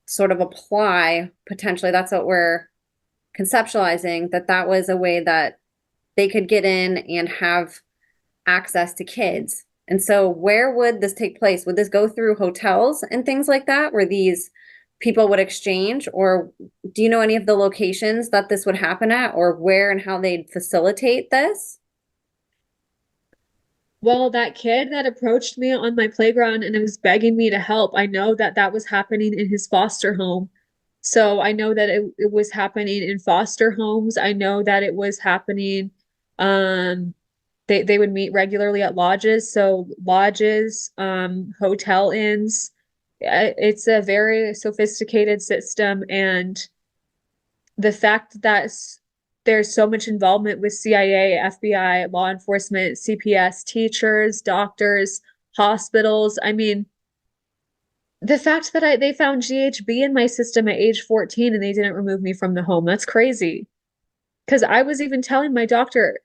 sort of apply potentially. That's what we're conceptualizing, that that was a way that they could get in and have access to kids. And so where would this take place? Would this go through hotels and things like that where these people would exchange? Or do you know any of the locations that this would happen at, or where and how they'd facilitate this? Well, that kid that approached me on my playground and was begging me to help, I know that that was happening in his foster home. So I know that it was happening in foster homes. I know that it was happening. Um, they would meet regularly at lodges. So lodges, hotel inns. It's a very sophisticated system, and the fact that there's so much involvement with CIA, FBI, law enforcement, CPS, teachers, doctors, hospitals. I mean, the fact that they found GHB in my system at age 14 and they didn't remove me from the home, that's crazy. Because I was even telling my doctor,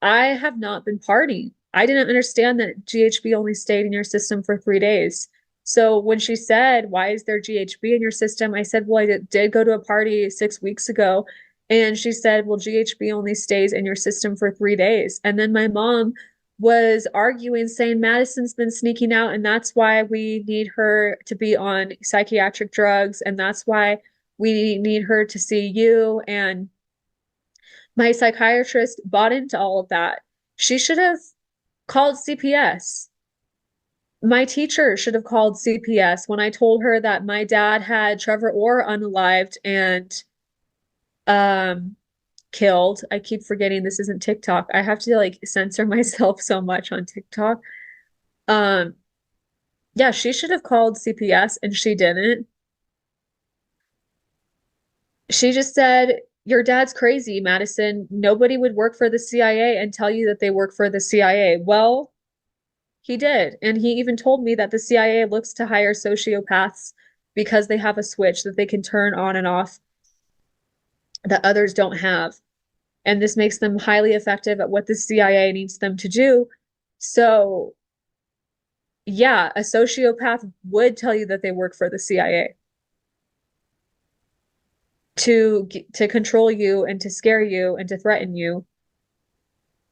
I have not been partying. I didn't understand that GHB only stayed in your system for 3 days. So when she said, "Why is there GHB in your system?" I said, "Well, I did go to a party 6 weeks ago." And she said, "Well, GHB only stays in your system for 3 days." And then my mom was arguing, saying Madison's been sneaking out, and that's why we need her to be on psychiatric drugs, and that's why we need her to see you. And my psychiatrist bought into all of that. She should have called CPS. My teacher should have called CPS when I told her that my dad had Trevor Orr unalived and um killed. I keep forgetting this isn't TikTok. I have to like censor myself so much on TikTok. Um yeah, she should have called CPS and she didn't. She just said, "Your dad's crazy, Madison. Nobody would work for the CIA and tell you that they work for the CIA." Well, he did. And he even told me that the CIA looks to hire sociopaths because they have a switch that they can turn on and off that others don't have. And this makes them highly effective at what the CIA needs them to do. So, yeah, a sociopath would tell you that they work for the CIA to control you and to scare you and to threaten you.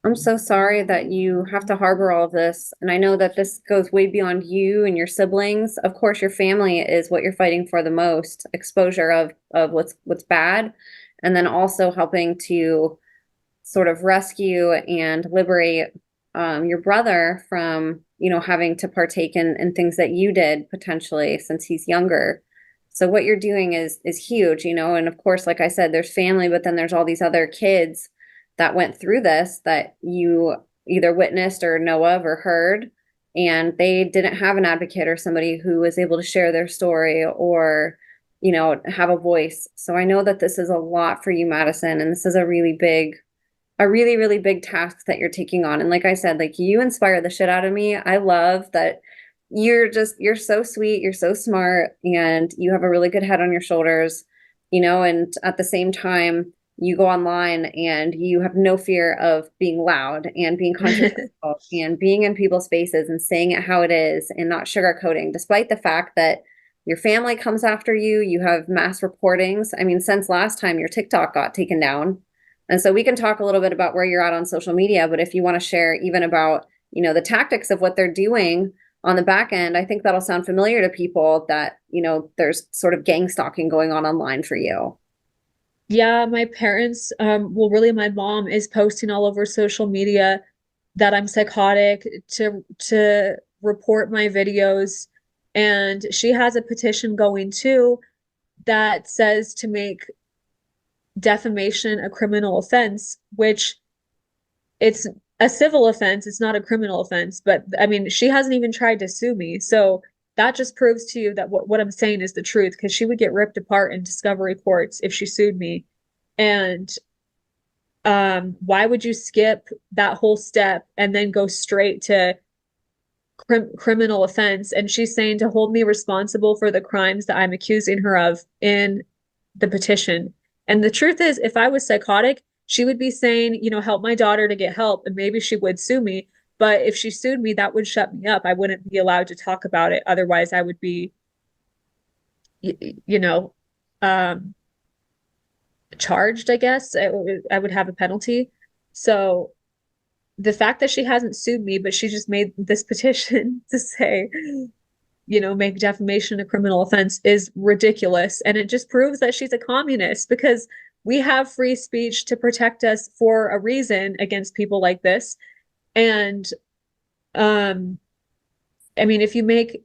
I'm so sorry that you have to harbor all of this. And I know that this goes way beyond you and your siblings. Of course, your family is what you're fighting for the most, exposure of what's bad, and then also helping to sort of rescue and liberate your brother from, having to partake in things that you did potentially since he's younger. So what you're doing is huge, and of course, like I said, there's family, but then there's all these other kids that went through this that you either witnessed or know of or heard. and they didn't have an advocate or somebody who was able to share their story or, have a voice. So I know that this is a lot for you, Madison, and this is a really, really big task that you're taking on. And like I said, like you inspire the shit out of me. I love that you're so sweet, you're so smart, and you have a really good head on your shoulders, and at the same time, you go online and you have no fear of being loud and being controversial and being in people's faces and saying it how it is and not sugarcoating, despite the fact that your family comes after you. You have mass reportings. I mean, since last time your TikTok got taken down. And so we can talk a little bit about where you're at on social media, but if you want to share even about, the tactics of what they're doing on the back end, I think that'll sound familiar to people that, there's sort of gang stalking going on online for you. Yeah, my parents, well, really, my mom is posting all over social media that I'm psychotic to report my videos, and she has a petition going too that says to make defamation a criminal offense, which it's a civil offense, it's not a criminal offense. But I mean, she hasn't even tried to sue me, so that just proves to you that what I'm saying is the truth, because she would get ripped apart in discovery courts if she sued me. And why would you skip that whole step and then go straight to criminal offense? And she's saying to hold me responsible for the crimes that I'm accusing her of in the petition. And the truth is, if I was psychotic, she would be saying, help my daughter to get help, and maybe she would sue me. But if she sued me, that would shut me up. I wouldn't be allowed to talk about it. Otherwise, I would be, you know, um, charged, I guess. I would have a penalty. So the fact that she hasn't sued me, but she just made this petition to say, make defamation a criminal offense is ridiculous. And it just proves that she's a communist, because we have free speech to protect us for a reason against people like this. And um, I mean, if you make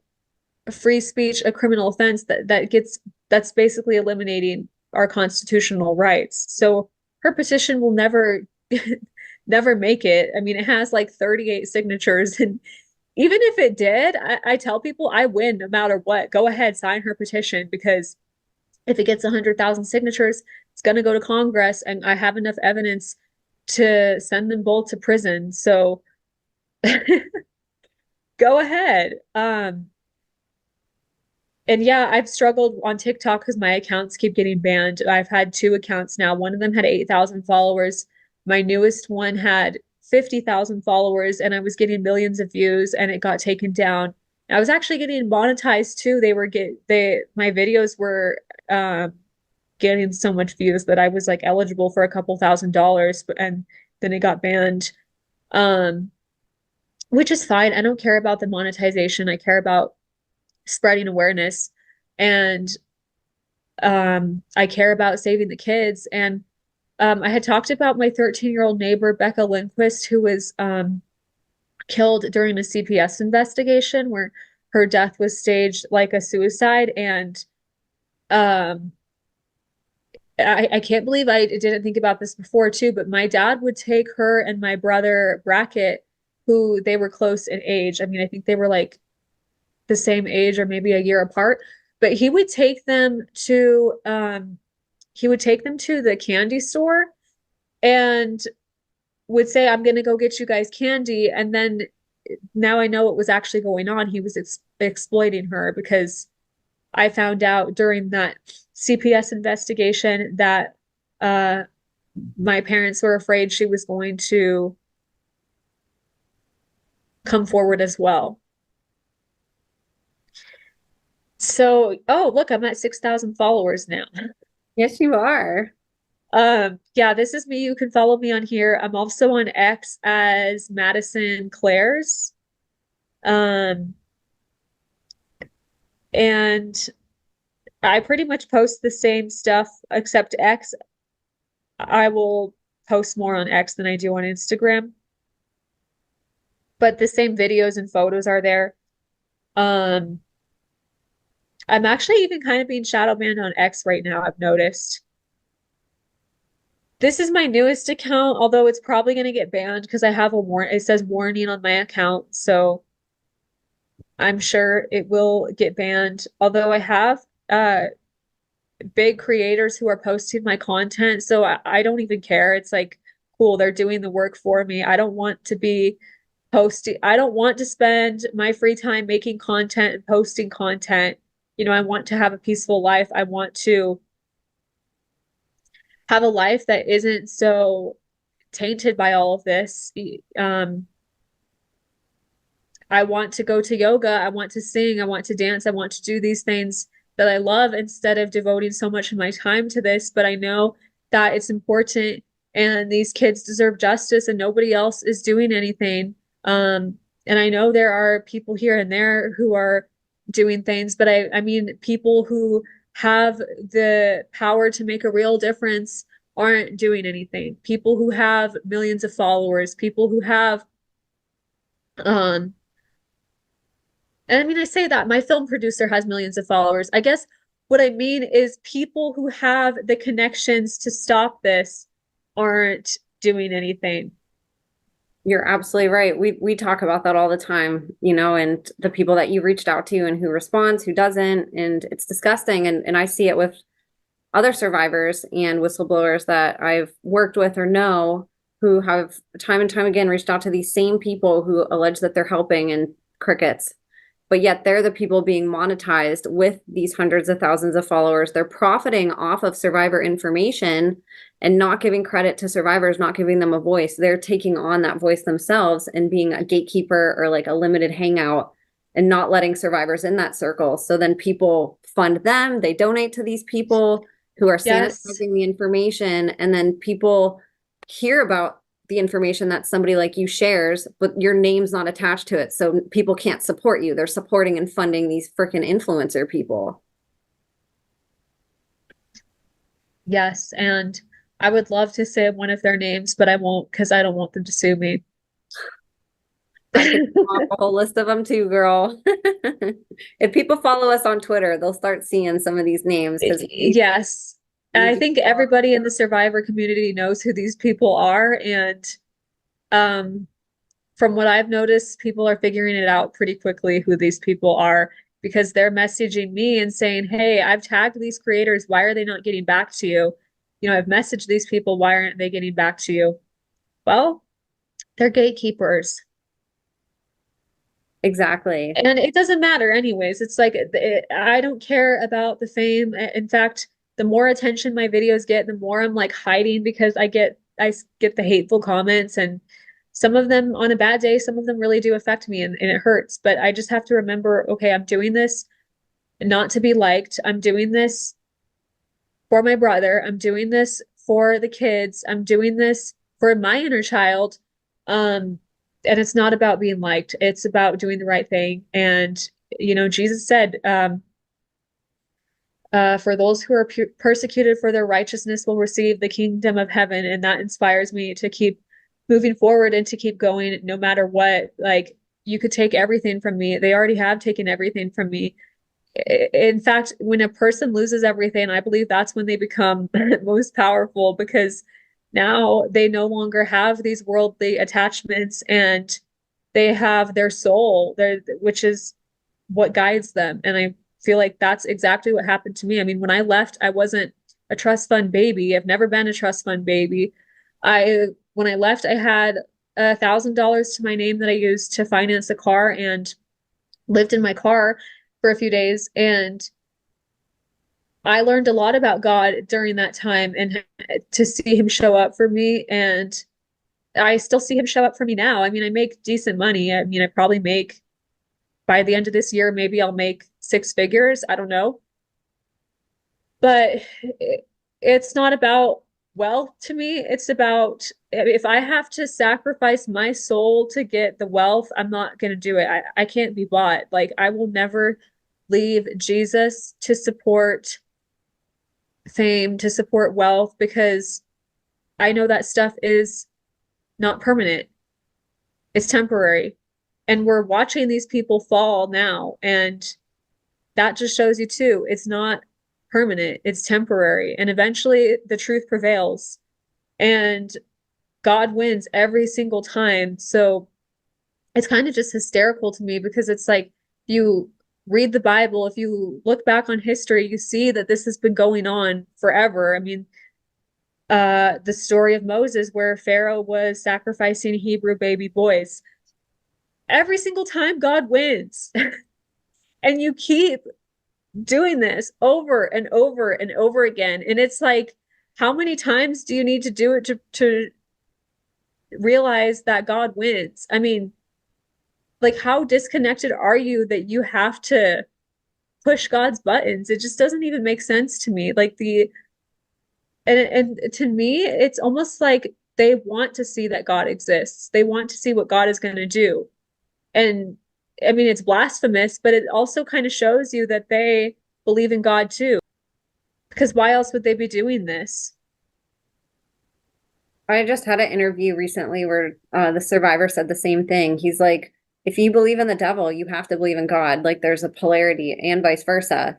free speech a criminal offense, that's basically eliminating our constitutional rights. So her petition will never never make it. I mean, it has like 38 signatures, and even if it did, I tell people I win no matter what. Go ahead, sign her petition, because if it gets 100,000 signatures, it's going to go to Congress, and I have enough evidence to send them both to prison. So go ahead. And yeah, I've struggled on TikTok because my accounts keep getting banned. I've had two accounts now. One of them had 8,000 followers. My newest one had 50,000 followers, and I was getting millions of views, and it got taken down. I was actually getting monetized too. My videos were getting so much views that I was like eligible for a couple $1,000s, and then it got banned. Um, which is fine. I don't care about the monetization. I care about spreading awareness, and I care about saving the kids. And I had talked about my 13-year-old neighbor, Becca Lindquist, who was killed during a CPS investigation where her death was staged like a suicide. And um, I can't believe I didn't think about this before too, but my dad would take her and my brother Brackett, who they were close in age. I mean, I think they were like the same age or maybe a year apart, but he would take them to the candy store and would say, I'm going to go get you guys candy. And then now I know what was actually going on. He was exploiting her, because I found out during that CPS investigation that uh, my parents were afraid she was going to come forward as well. So, oh, look, I'm at 6,000 followers now. Yes, you are. Yeah, this is me. You can follow me on here. I'm also on X as Madison Clares. Um, and I pretty much post the same stuff, except X. I will post more on X than I do on Instagram, but the same videos and photos are there. Um, I'm actually even kind of being shadow banned on X right now, I've noticed. This is my newest account, although it's probably going to get banned because I have it says warning on my account. So I'm sure it will get banned. Although I have big creators who are posting my content, so I don't even care. It's like, cool, they're doing the work for me. I don't want to be posting, I don't want to spend my free time making content and posting content. I want to have a peaceful life. I want to have a life that isn't so tainted by all of this. I want to go to yoga. I want to sing. I want to dance. I want to do these things that I love instead of devoting so much of my time to this. But I know that it's important and these kids deserve justice and nobody else is doing anything. And I know there are people here and there who are doing things, but I mean, people who have the power to make a real difference aren't doing anything. People who have millions of followers, people who have, um, and I mean, I say that my film producer has millions of followers. I guess what I mean is people who have the connections to stop this aren't doing anything. You're absolutely right. We talk about that all the time, and the people that you reached out to and who responds, who doesn't, and it's disgusting. And I see it with other survivors and whistleblowers that I've worked with or know who have time and time again reached out to these same people who allege that they're helping and crickets. But yet they're the people being monetized with these hundreds of thousands of followers. They're profiting off of survivor information and not giving credit to survivors, not giving them a voice. They're taking on that voice themselves and being a gatekeeper or like a limited hangout and not letting survivors in that circle. So then people fund them, they donate to these people who are Yes. sanitizing the information, and then people hear about the information that somebody like you shares, but your name's not attached to it. So people can't support you. They're supporting and funding these freaking influencer people. Yes. And I would love to say one of their names, but I won't because I don't want them to sue me. I could come off a whole list of them too, girl. If people follow us on Twitter, they'll start seeing some of these names because Yes. we I do. think everybody in the survivor community knows who these people are. And um, from what I've noticed, people are figuring it out pretty quickly who these people are because they're messaging me and saying, hey, I've tagged these creators. Why are they not getting back to you? I've messaged these people. Why aren't they getting back to you? Well, they're gatekeepers. Exactly. And it doesn't matter anyways. It's like I don't care about the fame. In fact, the more attention my videos get, the more I'm like hiding because I get the hateful comments, and some of them on a bad day, some of them really do affect me, and it hurts. But I just have to remember, okay, I'm doing this not to be liked. I'm doing this for my brother. I'm doing this for the kids. I'm doing this for my inner child. And it's not about being liked. It's about doing the right thing. And, Jesus said, for those who are persecuted for their righteousness will receive the kingdom of heaven. And that inspires me to keep moving forward and to keep going no matter what. Like, you could take everything from me. They already have taken everything from me. In fact, when a person loses everything, I believe that's when they become most powerful because now they no longer have these worldly attachments and they have their soul, which is what guides them. And I feel like that's exactly what happened to me. I mean, when I left, I wasn't a trust fund baby. I've never been a trust fund baby. When I left, I had $1,000 to my name that I used to finance a car and lived in my car for a few days. And I learned a lot about God during that time and to see him show up for me. And I still see him show up for me now. I mean, I make decent money. I mean, I probably make by the end of this year, maybe I'll make six figures. I don't know. But it's not about wealth to me. It's about if I have to sacrifice my soul to get the wealth, I'm not going to do it. I can't be bought. Like, I will never leave Jesus to support fame, to support wealth, because I know that stuff is not permanent. It's temporary. And we're watching these people fall now. And that just shows you too, it's not permanent, it's temporary. And eventually the truth prevails and God wins every single time. So it's kind of just hysterical to me because it's like you read the Bible, if you look back on history, you see that this has been going on forever. I mean, the story of Moses where Pharaoh was sacrificing Hebrew baby boys. Every single time God wins. And you keep doing this over and over and over again. And it's like, how many times do you need to do it to realize that God wins? I mean, like, how disconnected are you that you have to push God's buttons? It just doesn't even make sense to me. Like and to me, it's almost like they want to see that God exists. They want to see what God is going to do. And I mean, it's blasphemous, but it also kind of shows you that they believe in God too. Because why else would they be doing this? I just had an interview recently where the survivor said the same thing. He's like, if you believe in the devil, you have to believe in God. Like there's a polarity and vice versa.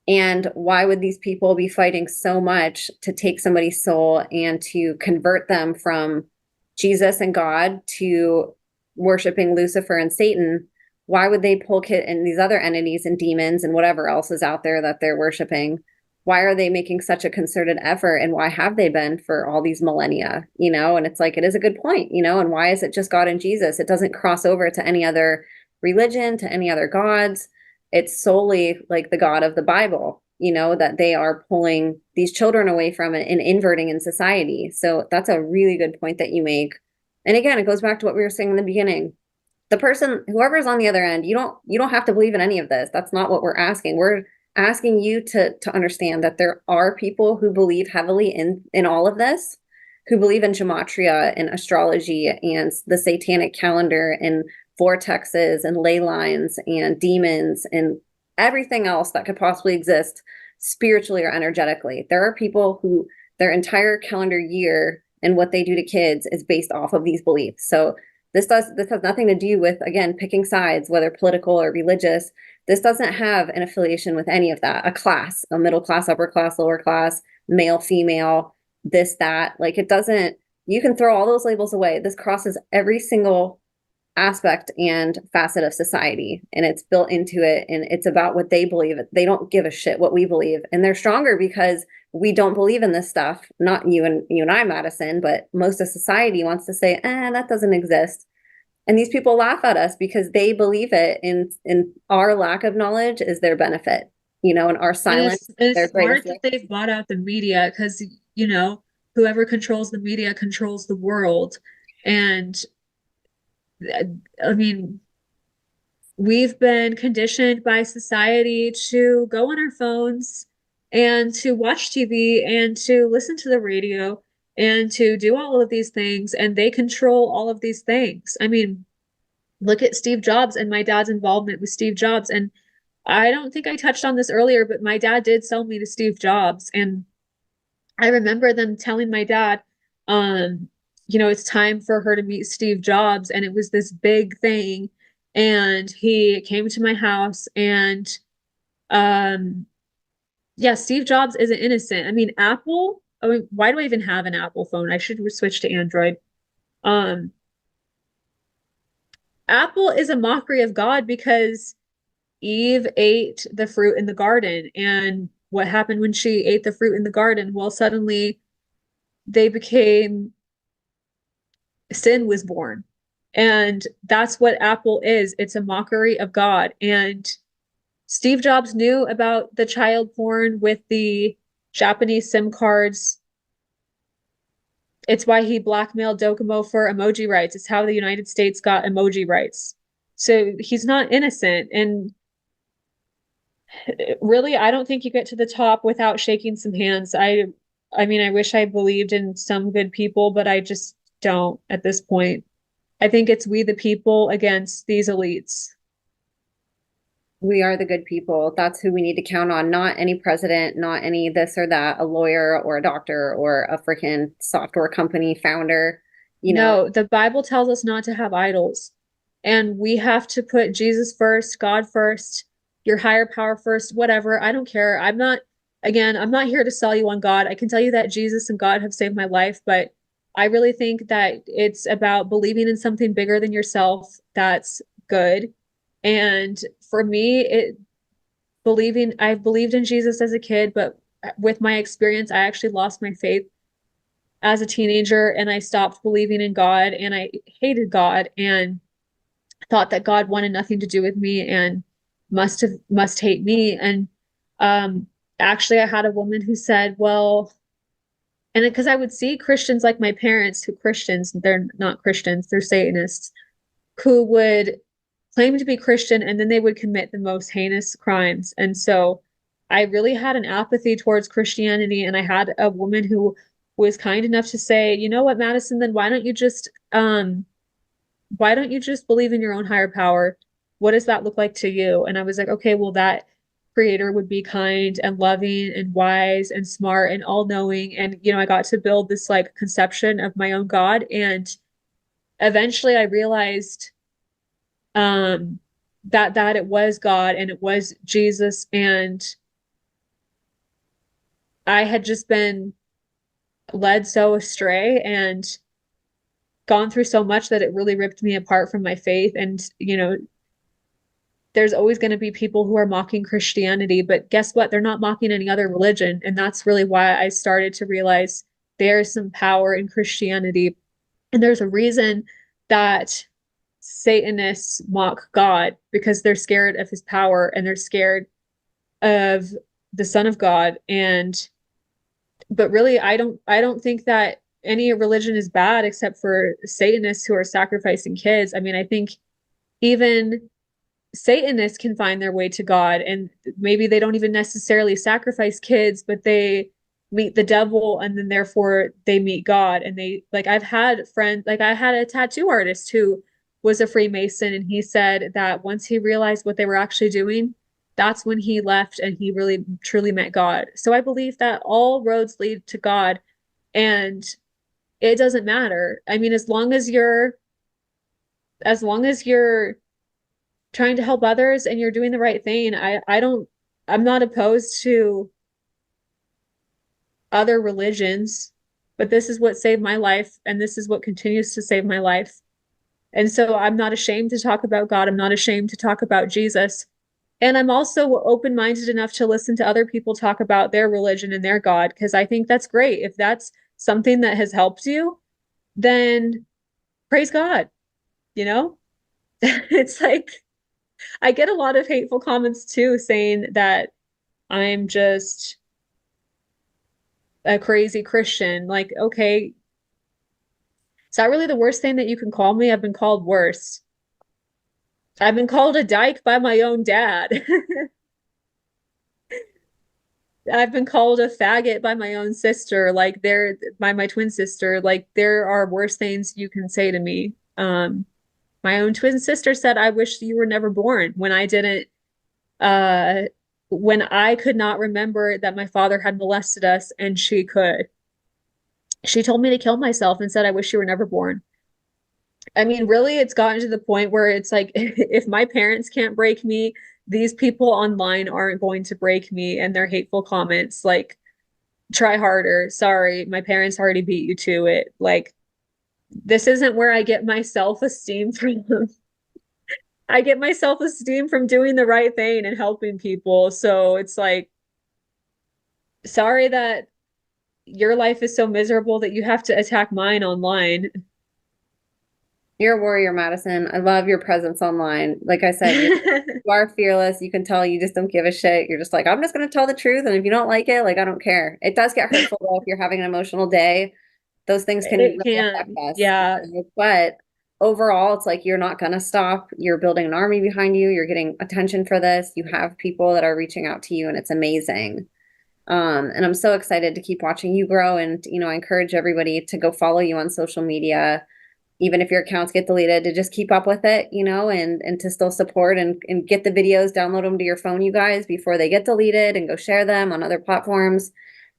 And why would these people be fighting so much to take somebody's soul and to convert them from Jesus and God to worshiping Lucifer and Satan? Why would they pull kid and these other entities and demons and whatever else is out there that they're worshiping? Why are they making such a concerted effort, and why have they been for all these millennia? And it's like, it is a good point, and why is it just God and Jesus? It doesn't cross over to any other religion, to any other gods. It's solely like the God of the Bible, that they are pulling these children away from it and inverting in society. So that's a really good point that you make. And again, it goes back to what we were saying in the beginning. The person, whoever's on the other end, you don't have to believe in any of this. That's not what we're asking. We're asking you to understand that there are people who believe heavily in all of this, who believe in gematria and astrology and the satanic calendar and vortexes and ley lines and demons and everything else that could possibly exist spiritually or energetically. There are people who their entire calendar year and what they do to kids is based off of these beliefs. So this has nothing to do with, again, picking sides, whether political or religious. This doesn't have an affiliation with any of that. A class, a middle class, upper class, lower class, male, female, this, that. Like it doesn't, you can throw all those labels away. This crosses every single aspect and facet of society, and it's built into it, and it's about what they believe. They don't give a shit what we believe, and they're stronger because we don't believe in this stuff. Not you and I, Madison, but most of society wants to say, that doesn't exist. And these people laugh at us because they believe it, and our lack of knowledge is their benefit, and our And silence it's their greatest smart gift. that they've bought out the media because, whoever controls the media controls the world. And I mean, we've been conditioned by society to go on our phones and to watch TV and to listen to the radio and to do all of these things, and they control all of these things. I mean, look at Steve Jobs and my dad's involvement with Steve Jobs. And I don't think I touched on this earlier, but my dad did sell me to Steve Jobs. And I remember them telling my dad, it's time for her to meet Steve Jobs. And it was this big thing. And he came to my house and, um, yeah, Steve Jobs isn't innocent. I mean, Apple, I mean, why do I even have an Apple phone? I should switch to Android. Um, Apple is a mockery of God because Eve ate the fruit in the garden. And what happened when she ate the fruit in the garden? Well, suddenly they became, sin was born. And that's what Apple is. It's a mockery of God. And Steve Jobs knew about the child porn with the Japanese SIM cards. It's why he blackmailed Docomo for emoji rights. It's how the United States got emoji rights. So he's not innocent. And really, I don't think you get to the top without shaking some hands. I mean, I wish I believed in some good people, but I just don't at this point. I think it's we the people against these elites. We are the good people. That's who we need to count on. Not any president, not any this or that, a lawyer or a doctor or a freaking software company founder. No, the Bible tells us not to have idols. And we have to put Jesus first, God first, your higher power first, whatever. I don't care. I'm not here to sell you on God. I can tell you that Jesus and God have saved my life, but I really think that it's about believing in something bigger than yourself that's good. And for me, I believed in Jesus as a kid, but with my experience, I actually lost my faith as a teenager and I stopped believing in God and I hated God and thought that God wanted nothing to do with me and must hate me. And um actually I had a woman who said, well, and because I would see Christians like my parents, who Christians, they're not Christians, they're Satanists, who would claim to be Christian and then they would commit the most heinous crimes. And so I really had an apathy towards Christianity. And I had a woman who was kind enough to say, you know what, Madison, then why don't you just believe in your own higher power? What does that look like to you? And I was like, okay, well, that creator would be kind and loving and wise and smart and all knowing. And, I got to build this like conception of my own God. And eventually I realized that it was God and it was Jesus. And I had just been led so astray and gone through so much that it really ripped me apart from my faith. And, there's always going to be people who are mocking Christianity, but guess what? They're not mocking any other religion. And that's really why I started to realize there's some power in Christianity. And there's a reason that Satanists mock God because they're scared of his power and they're scared of the Son of God. But really, I don't think that any religion is bad except for Satanists who are sacrificing kids. I mean, I think even Satanists can find their way to God, and maybe they don't even necessarily sacrifice kids, but they meet the devil and then therefore they meet God. And they like I've had friends, like I had a tattoo artist who was a Freemason, and he said that once he realized what they were actually doing, that's when he left and he really truly met God. So I believe that all roads lead to God, and it doesn't matter. I mean, as long as you're trying to help others and you're doing the right thing, I'm not opposed to other religions, but this is what saved my life and this is what continues to save my life. And so I'm not ashamed to talk about God. I'm not ashamed to talk about Jesus. And I'm also open-minded enough to listen to other people talk about their religion and their God, because I think that's great. If that's something that has helped you, then praise God, you know? It's like I get a lot of hateful comments too, saying that I'm just a crazy Christian. Like, okay, is that really the worst thing that you can call me? I've been called worse. I've been called a dyke by my own dad. I've been called a faggot by my own sister, like by my twin sister. Like there are worse things you can say to me. My own twin sister said, I wish you were never born uh when I could not remember that my father had molested us and she could. She told me to kill myself and said, I wish you were never born. I mean, really, it's gotten to the point where it's like, if my parents can't break me, these people online aren't going to break me and their hateful comments. Like, try harder. Sorry, my parents already beat you to it. Like, this isn't where I get my self-esteem from. I get my self-esteem from doing the right thing and helping people. So it's like, sorry that your life is so miserable that you have to attack mine online. You're a warrior, Madison. I love your presence online. Like I said, you are fearless. You can tell you just don't give a shit. You're just like, I'm just going to tell the truth. And if you don't like it, like, I don't care. It does get hurtful though if you're having an emotional day. Those things can It really affect can, us. yeah. But overall, it's like you're not going to stop. You're building an army behind you. You're getting attention for this. You have people that are reaching out to you, and it's amazing. And I'm so excited to keep watching you grow. And, I encourage everybody to go follow you on social media, even if your accounts get deleted, to just keep up with it, and to still support and get the videos, download them to your phone, you guys, before they get deleted, and go share them on other platforms.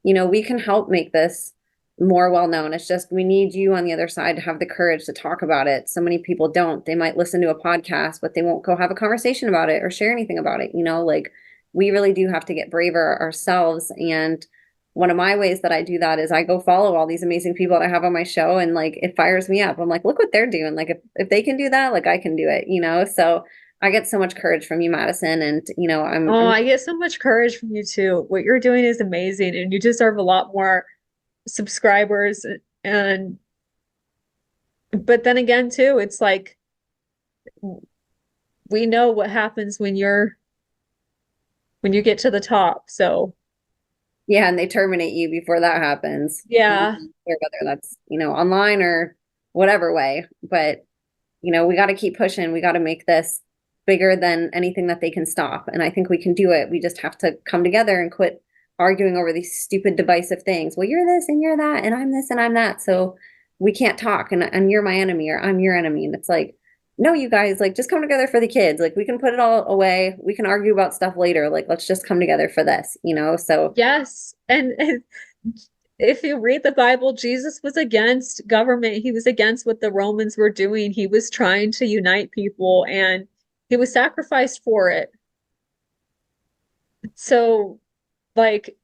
We can help make this more well known. It's just we need you on the other side to have the courage to talk about it. So many people don't. They might listen to a podcast, but they won't go have a conversation about it or share anything about it. Like we really do have to get braver ourselves. And one of my ways that I do that is I go follow all these amazing people that I have on my show, and like it fires me up. I'm like, look what they're doing. Like if they can do that, like I can do it, So I get so much courage from you, Madison, and Oh, I'm I get so much courage from you too. What you're doing is amazing, and you deserve a lot more subscribers. And but then again, too, it's like we know what happens when you get to the top. So yeah, and they terminate you before that happens. yeah, Whether that's, online or whatever way. But, we got to keep pushing. We got to make this bigger than anything that they can stop. And I think we can do it. We just have to come together and quit arguing over these stupid divisive things. Well, you're this and you're that, and I'm this and I'm that. So we can't talk, and you're my enemy or I'm your enemy. And it's like, no, you guys, like, just come together for the kids. Like, we can put it all away. We can argue about stuff later. Like, let's just come together for this. So yes. And if you read the Bible, Jesus was against government. He was against what the Romans were doing. He was trying to unite people and he was sacrificed for it. So, like,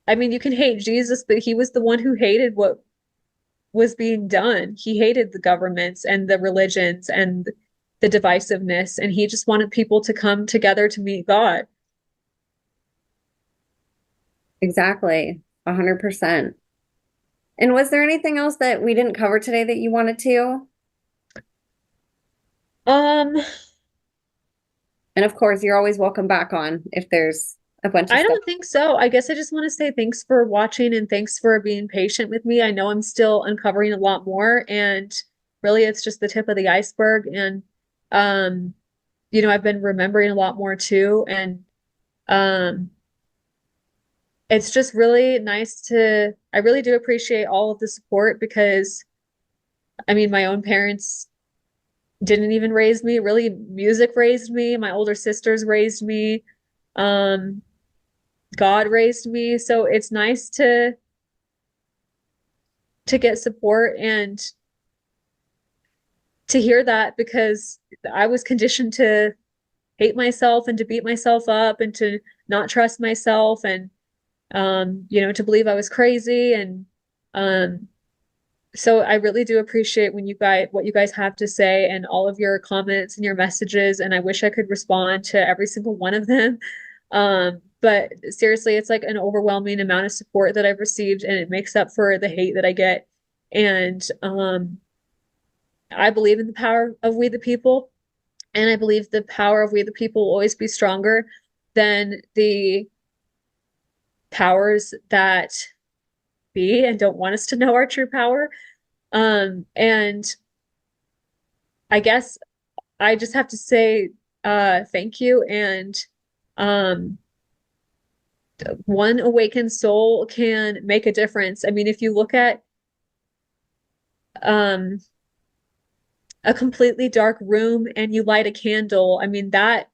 I mean, you can hate Jesus, but he was the one who hated what was being done. He hated the governments and the religions and the divisiveness, and he just wanted people to come together to meet God. exactly, 100%. And was there anything else that we didn't cover today that you wanted to? Um, And of course, you're always welcome back on if there's a bunch of I stuff. don't think so. I guess I just want to say thanks for watching and thanks for being patient with me. I know I'm still uncovering a lot more, and really it's just the tip of the iceberg. And um, I've been remembering a lot more too. And um it's just really nice I really do appreciate all of the support because I mean my own parents didn't even raise me. Really, music raised me. My older sisters raised me. Um, God raised me. So it's nice to get support and to hear that because I was conditioned to hate myself and to beat myself up and to not trust myself and to believe I was crazy and um so I really do appreciate what you guys have to say and all of your comments and your messages, and I wish I could respond to every single one of them. But seriously, it's like an overwhelming amount of support that I've received, and it makes up for the hate that I get. And I believe in the power of we the people, and I believe the power of we the people will always be stronger than the powers that be and don't want us to know our true power. And I guess I just have to say thank you. And um, one awakened soul can make a difference. I mean, if you look at um, a completely dark room and you light a candle, I mean, that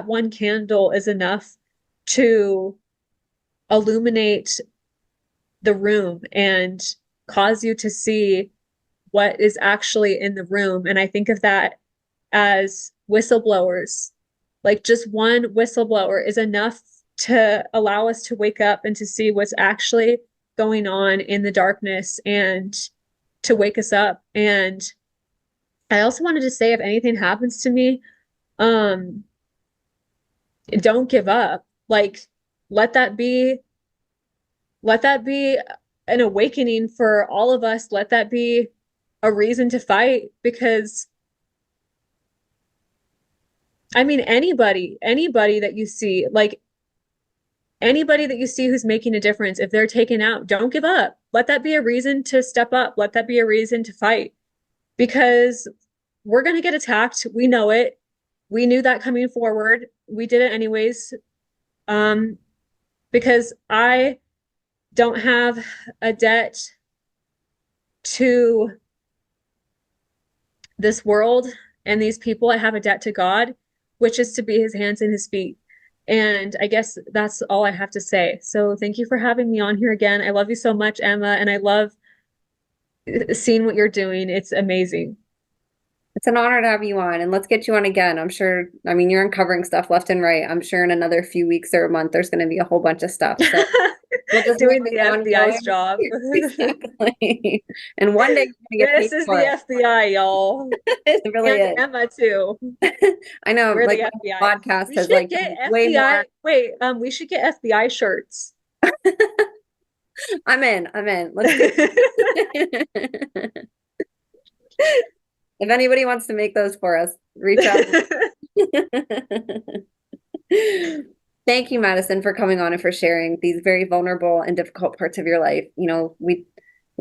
one candle is enough to illuminate the room and cause you to see what is actually in the room. And I think of that as whistleblowers. Like just one whistleblower is enough to allow us to wake up and to see what's actually going on in the darkness and to wake us up. And I also wanted to say if anything happens to me, um, don't give up. Like let that be let that be an awakening for all of us. Let that be a reason to fight because I mean anybody that you see, like anybody that you see who's making a difference, if they're taken out, don't give up. Let that be a reason to step up. Let that be a reason to fight because we're going to get attacked. We know it. We knew that coming forward. We did it anyways. Um, because I don't have a debt to this world and these people. I have a debt to God, which is to be his hands and his feet. And I guess that's all I have to say. So thank you for having me on here again. I love you so much, Emma, and I love seeing what you're doing. It's amazing. It's an honor to have you on, and let's get you on again. I'm sure, I mean, you're uncovering stuff left and right. I'm sure in another few weeks or a month, there's going to be a whole bunch of stuff. So We'll just make Doing it the FBI's ongoing. job. Exactly. And one day you're gonna get paid This is for the it. FBI, y'all. It really And is. Emma too. I know, We're like the my FBI. podcast We has should like get way more. FBI. Wait, we should get FBI shirts. I'm in. I'm in. Let's do it. If anybody wants to make those for us, reach out. Thank you, Madison, for coming on and for sharing these very vulnerable and difficult parts of your life. You know, we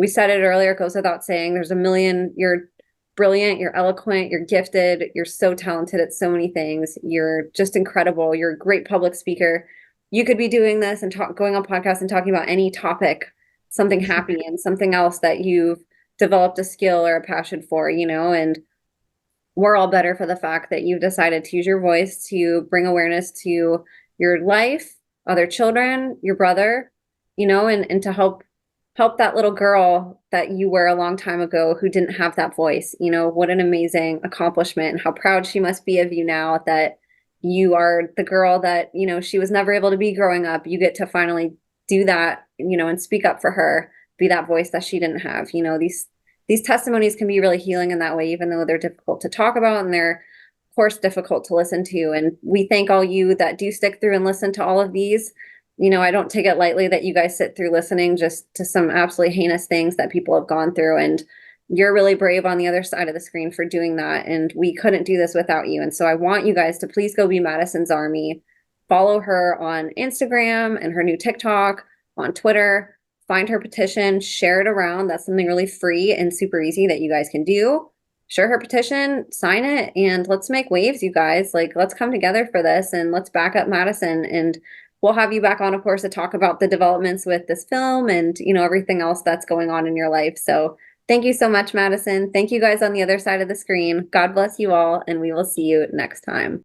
said it earlier, it goes without saying, there's a million, you're brilliant, you're eloquent, you're gifted, you're so talented at so many things. You're just incredible. You're a great public speaker. You could be doing this and going on podcasts and talking about any topic, something happy and something else that you've developed a skill or a passion for, you know, and we're all better for the fact that you've decided to use your voice to bring awareness to your life, other children, your brother, you know, and to help that little girl that you were a long time ago who didn't have that voice. You know, what an amazing accomplishment and how proud she must be of you now that you are the girl that, you know, she was never able to be growing up. You get to finally do that, you know, and speak up for her, be that voice that she didn't have. You know, these testimonies can be really healing in that way, even though they're difficult to talk about and they're, of course, difficult to listen to. And we thank all you that do stick through and listen to all of these. You know, I don't take it lightly that you guys sit through listening just to some absolutely heinous things that people have gone through. And you're really brave on the other side of the screen for doing that. And we couldn't do this without you. And so I want you guys to please go be Madison's Army. Follow her on Instagram and her new TikTok, on Twitter. Find her petition, share it around. That's something really free and super easy that you guys can do. Share her petition, sign it, and let's make waves, you guys. Like, let's come together for this and let's back up Madison. And we'll have you back on, of course, to talk about the developments with this film and, you know, everything else that's going on in your life. So thank you so much, Madison. Thank you guys on the other side of the screen. God bless you all, and we will see you next time.